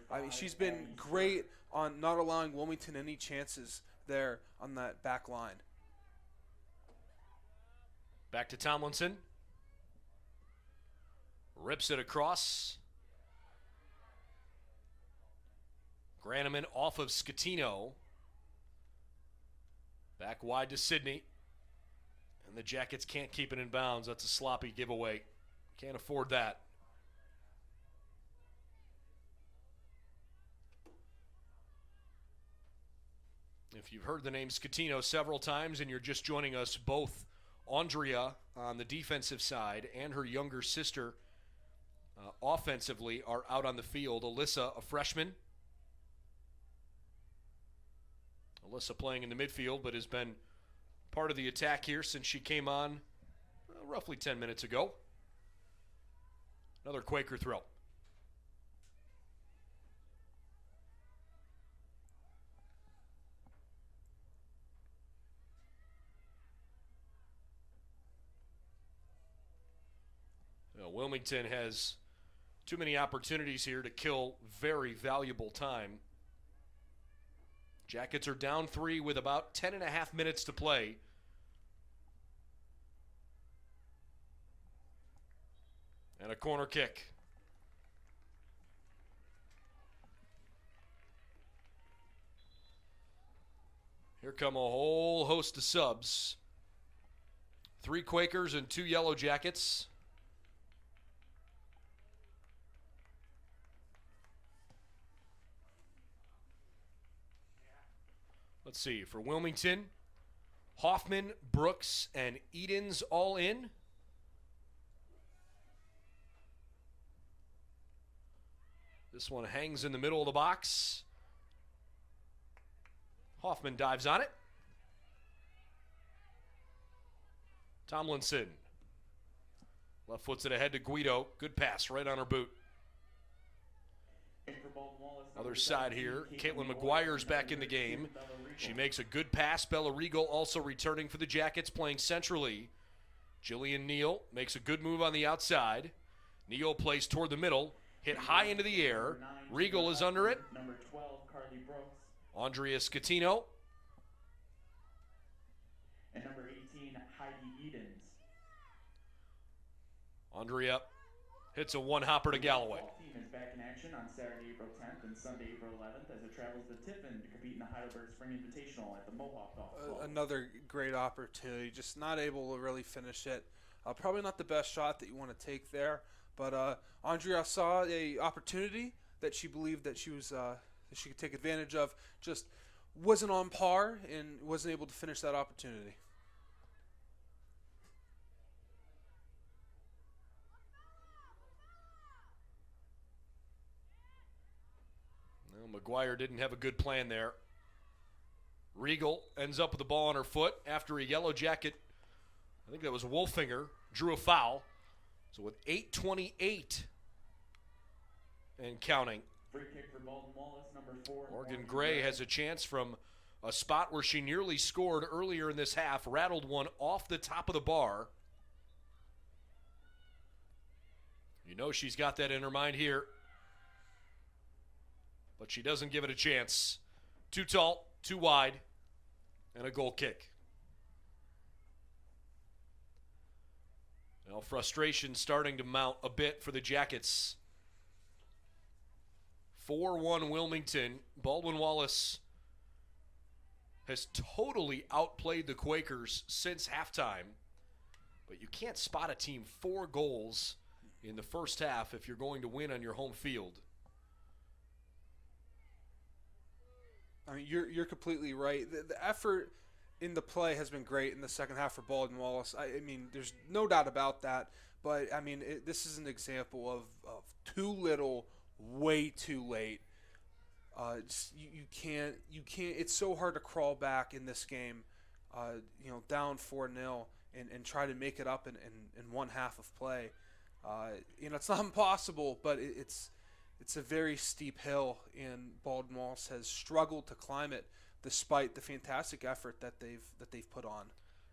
I mean, she's been great on not allowing Wilmington any chances there on that back line. Back to Tomlinson. Rips it across. Graneman off of Scatino. Back wide to Sydney. And the Jackets can't keep it in bounds. That's a sloppy giveaway. Can't afford that. If you've heard the name Scatino several times and you're just joining us, both Andrea on the defensive side and her younger sister offensively are out on the field. Alyssa, a freshman. Alyssa playing in the midfield, but has been part of the attack here since she came on roughly 10 minutes ago. Another Quaker throw. Wilmington has too many opportunities here to kill very valuable time. Jackets are down 3 with about 10.5 minutes to play. And a corner kick. Here come a whole host of subs. 3 Quakers and 2 Yellow Jackets. Let's see, for Wilmington, Hoffman, Brooks, and Edens all in. This one hangs in the middle of the box. Hoffman dives on it. Tomlinson. Left foots it ahead to Guido. Good pass right on her boot. Other side here, Caitlin McGuire's back in the game. She makes a good pass. Bella Regal also returning for the Jackets, playing centrally. Jillian Neal makes a good move on the outside. Neal plays toward the middle, hit high into the air. Regal is under it. Number 12, Carly Brooks. Andrea Scatino. And number 18, Heidi Edens. Andrea hits a one-hopper to Galloway. The team is back in action on Saturday, April 10th and Sunday, April 11th as it travels to Tiffin to compete in the Heidelberg Spring Invitational at the Mohawk Golf Club. Another great opportunity, just not able to really finish it. Probably not the best shot that you want to take there, but Andrea saw a opportunity that she believed that she was that she could take advantage of. Just wasn't on par and wasn't able to finish that opportunity. Well, McGuire didn't have a good plan there. Regal ends up with the ball on her foot after a Yellow Jacket, I think that was Wolfinger, drew a foul. So with 8:28 and counting, Free kick for Baldwin Wallace, number 4. Morgan Gray has a chance from a spot where she nearly scored earlier in this half, rattled one off the top of the bar. You know she's got that in her mind here. But she doesn't give it a chance. Too tall, too wide, and a goal kick. Now frustration starting to mount a bit for the Jackets. 4-1 Wilmington. Baldwin Wallace has totally outplayed the Quakers since halftime. But you can't spot a team 4 goals in the first half if you're going to win on your home field. I mean, you're completely right. The effort in the play has been great in the second half for Baldwin Wallace. I mean, there's no doubt about that. But, I mean, this is an example of too little, way too late. You can't. It's so hard to crawl back in this game, down 4-0 and try to make it up in one half of play. It's not impossible, but it's a very steep hill, and Baldwin Wallace has struggled to climb it despite the fantastic effort that they've put on.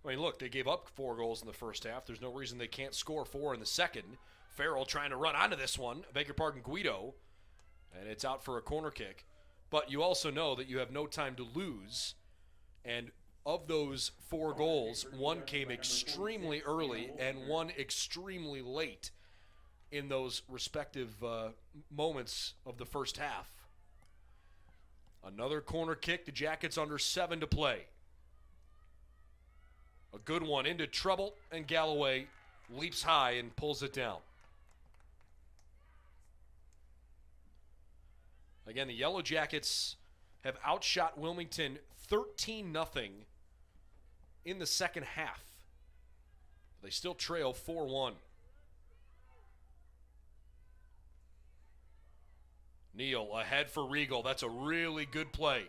I mean, look, they gave up 4 goals in the first half. There's no reason they can't score 4 in the second. Farrell trying to run onto this one. I beg your pardon, Guido. And it's out for a corner kick. But you also know that you have no time to lose. And of those 4 goals, one came extremely early and one extremely late in those respective moments of the first half. Another corner kick. The Jackets under 7 to play. A good one into trouble, and Galloway leaps high and pulls it down. Again, the Yellow Jackets have outshot Wilmington 13-0 in the second half. They still trail 4-1. Neal ahead for Regal. That's a really good play.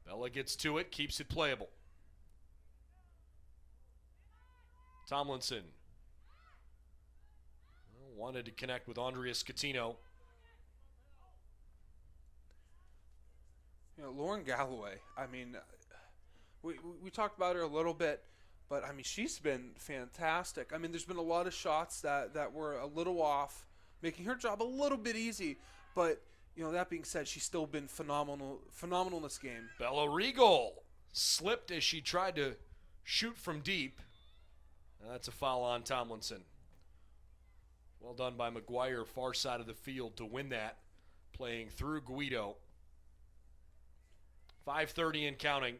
Bella gets to it, keeps it playable. Tomlinson wanted to connect with Andrea Scatino. Lauren Galloway, I mean, we talked about her a little bit, but, I mean, she's been fantastic. I mean, there's been a lot of shots that were a little off, making her job a little bit easy, but, that being said, she's still been phenomenal in this game. Bella Regal slipped as she tried to shoot from deep. And that's a foul on Tomlinson. Well done by McGuire, far side of the field to win that, playing through Guido. 5:30 and counting.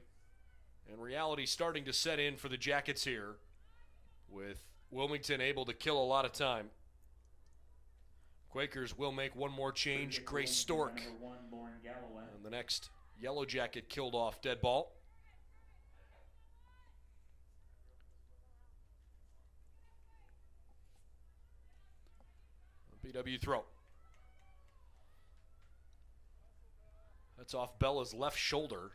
And reality starting to set in for the Jackets here, with Wilmington able to kill a lot of time. Quakers will make one more change. Grace Stork. And the next Yellow Jacket killed off dead ball. BW throw. That's off Bella's left shoulder.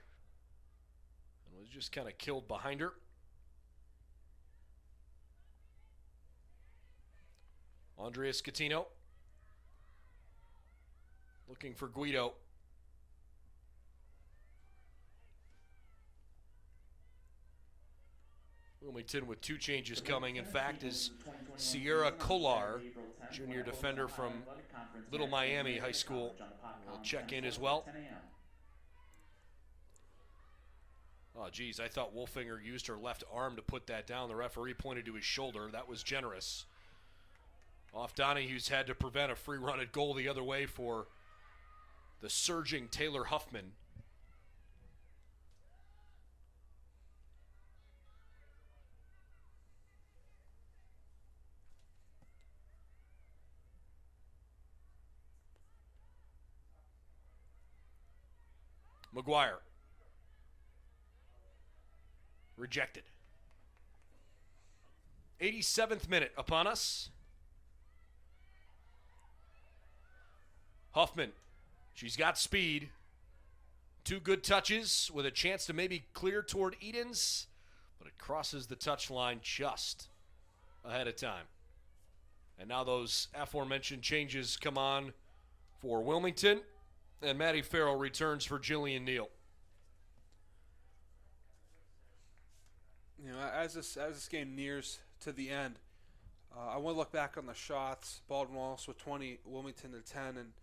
And was just kind of killed behind her. Andrea Scatino. Looking for Guido. Wilmington with 2 changes coming. In fact, is Sierra Kolar, junior defender from Little Miami High School, will check in as well. Oh, geez, I thought Wolfinger used her left arm to put that down. The referee pointed to his shoulder. That was generous. Off Donahue's had to prevent a free run at goal the other way for the surging Taylor Huffman. McGuire. Rejected. 87th minute upon us. Huffman. She's got speed. 2 good touches with a chance to maybe clear toward Edens, but it crosses the touchline just ahead of time. And now those aforementioned changes come on for Wilmington, and Maddie Farrell returns for Jillian Neal. You know, as this game nears to the end, I want to look back on the shots. Baldwin Wallace with 20, Wilmington to 10, and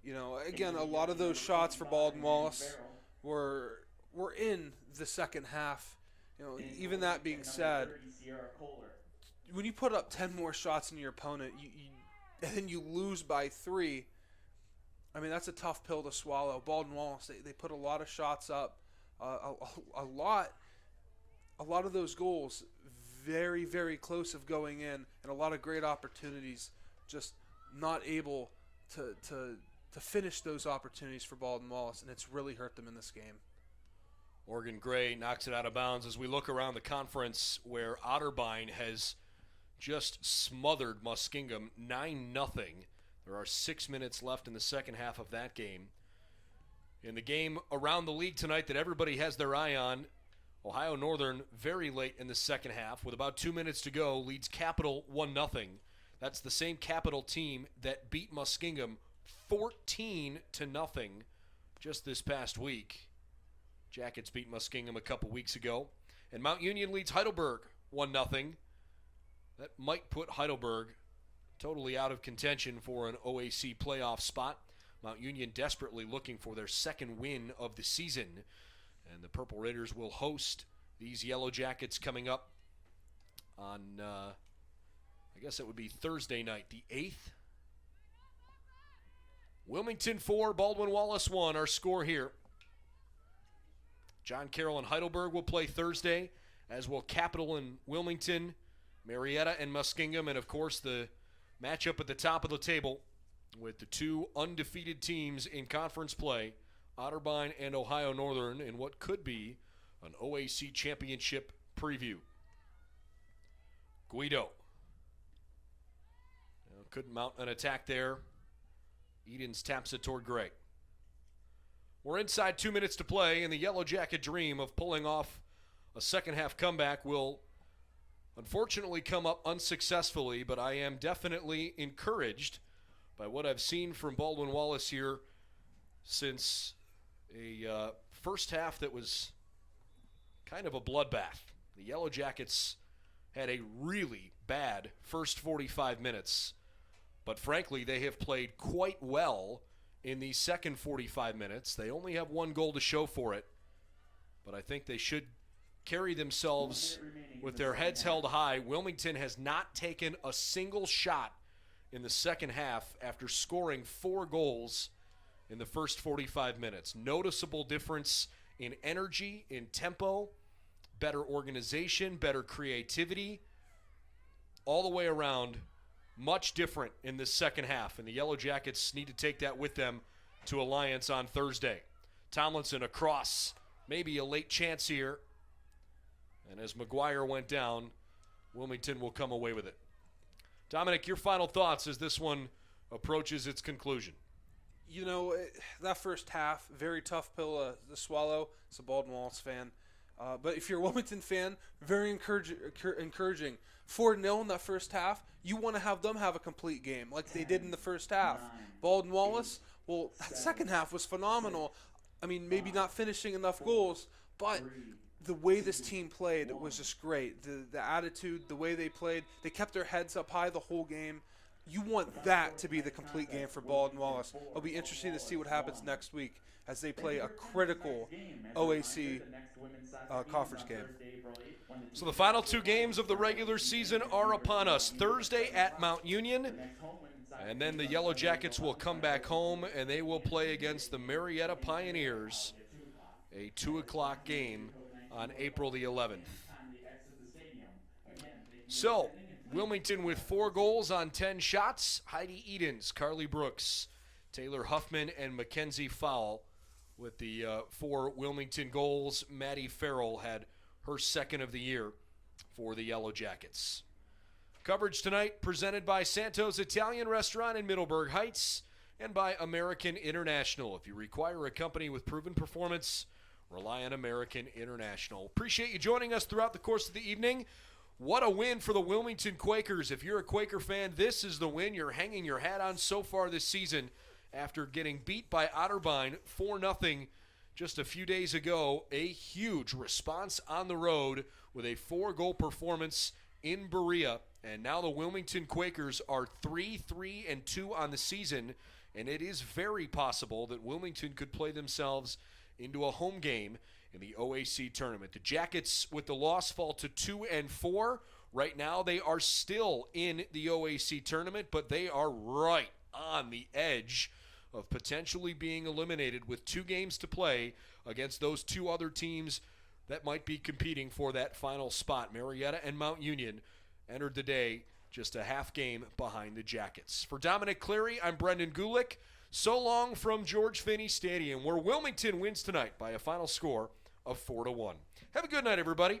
you know, again, a lot of those shots for Baldwin Wallace were in the second half. You know, even that being said, when you put up 10 more shots than your opponent, and then you lose by 3, I mean, that's a tough pill to swallow. Baldwin Wallace, they put a lot of shots up, a lot of those goals very, very close of going in, and a lot of great opportunities, just not able to finish those opportunities for Baldwin Wallace, and it's really hurt them in this game. Morgan Gray knocks it out of bounds as we look around the conference where Otterbein has just smothered Muskingum 9-0. There are 6 minutes left in the second half of that game. In the game around the league tonight that everybody has their eye on, Ohio Northern, very late in the second half, with about 2 minutes to go, leads Capital 1-0. That's the same Capital team that beat Muskingum 14-0 just this past week. Jackets beat Muskingum a couple weeks ago. And Mount Union leads Heidelberg 1-0. That might put Heidelberg totally out of contention for an OAC playoff spot. Mount Union desperately looking for their second win of the season. And the Purple Raiders will host these Yellow Jackets coming up on, I guess it would be Thursday night, the 8th. Wilmington 4, Baldwin Wallace 1, our score here. John Carroll and Heidelberg will play Thursday, as will Capital and Wilmington, Marietta and Muskingum, and of course the matchup at the top of the table with the 2 undefeated teams in conference play, Otterbein and Ohio Northern, in what could be an OAC championship preview. Guido. Couldn't mount an attack there. Edens taps it toward Gray. We're inside 2 minutes to play, and the Yellow Jacket dream of pulling off a second half comeback will unfortunately come up unsuccessfully, but I am definitely encouraged by what I've seen from Baldwin Wallace here since a first half that was kind of a bloodbath. The Yellow Jackets had a really bad first 45 minutes, but frankly, they have played quite well in the second 45 minutes. They only have 1 goal to show for it, but I think they should carry themselves with their heads held high. Wilmington has not taken a single shot in the second half after scoring 4 goals in the first 45 minutes. Noticeable difference in energy, in tempo, better organization, better creativity, all the way around. Much different in this second half, and the Yellow Jackets need to take that with them to Alliance on Thursday. Tomlinson across, maybe a late chance here. And as McGuire went down, Wilmington will come away with it. Dominic, your final thoughts as this one approaches its conclusion. You know, that first half, very tough pill to swallow as a Baldwin Wallace fan. But if you're a Wilmington fan, very encouraging. 4-0 in that first half, you want to have them have a complete game like they did in the first half. Baldwin Wallace, well, that second half was phenomenal. I mean, maybe not finishing enough goals, but the way this team played was just great. The attitude, the way they played, they kept their heads up high the whole game. You want that to be the complete game for Baldwin Wallace. It'll be interesting to see what happens next week as they play a critical OAC conference game. So the final 2 games of the regular season are upon us. Thursday at Mount Union, and then the Yellow Jackets will come back home, and they will play against the Marietta Pioneers, a 2 o'clock game on April the 11th. So, Wilmington with 4 goals on 10 shots. Heidi Edens, Carly Brooks, Taylor Huffman, and Mackenzie Fowle with the 4 Wilmington goals. Maddie Farrell had her second of the year for the Yellow Jackets. Coverage tonight presented by Santo's Italian Restaurant in Middleburg Heights and by American International. If you require a company with proven performance, rely on American International. Appreciate you joining us throughout the course of the evening. What a win for the Wilmington Quakers. If you're a Quaker fan, this is the win you're hanging your hat on so far this season after getting beat by Otterbein 4-0 just a few days ago. A huge response on the road with a 4-goal performance in Berea. And now the Wilmington Quakers are 3-3-2 on the season, and it is very possible that Wilmington could play themselves into a home game in the OAC tournament. The Jackets, with the loss, fall to 2-4. Right now, they are still in the OAC tournament, but they are right on the edge of potentially being eliminated with 2 games to play against those 2 other teams that might be competing for that final spot. Marietta and Mount Union entered the day just a half game behind the Jackets. For Dominic Cleary, I'm Brendan Gulick. So long from George Finnie Stadium, where Wilmington wins tonight by a final score of 4-1. Have a good night, everybody.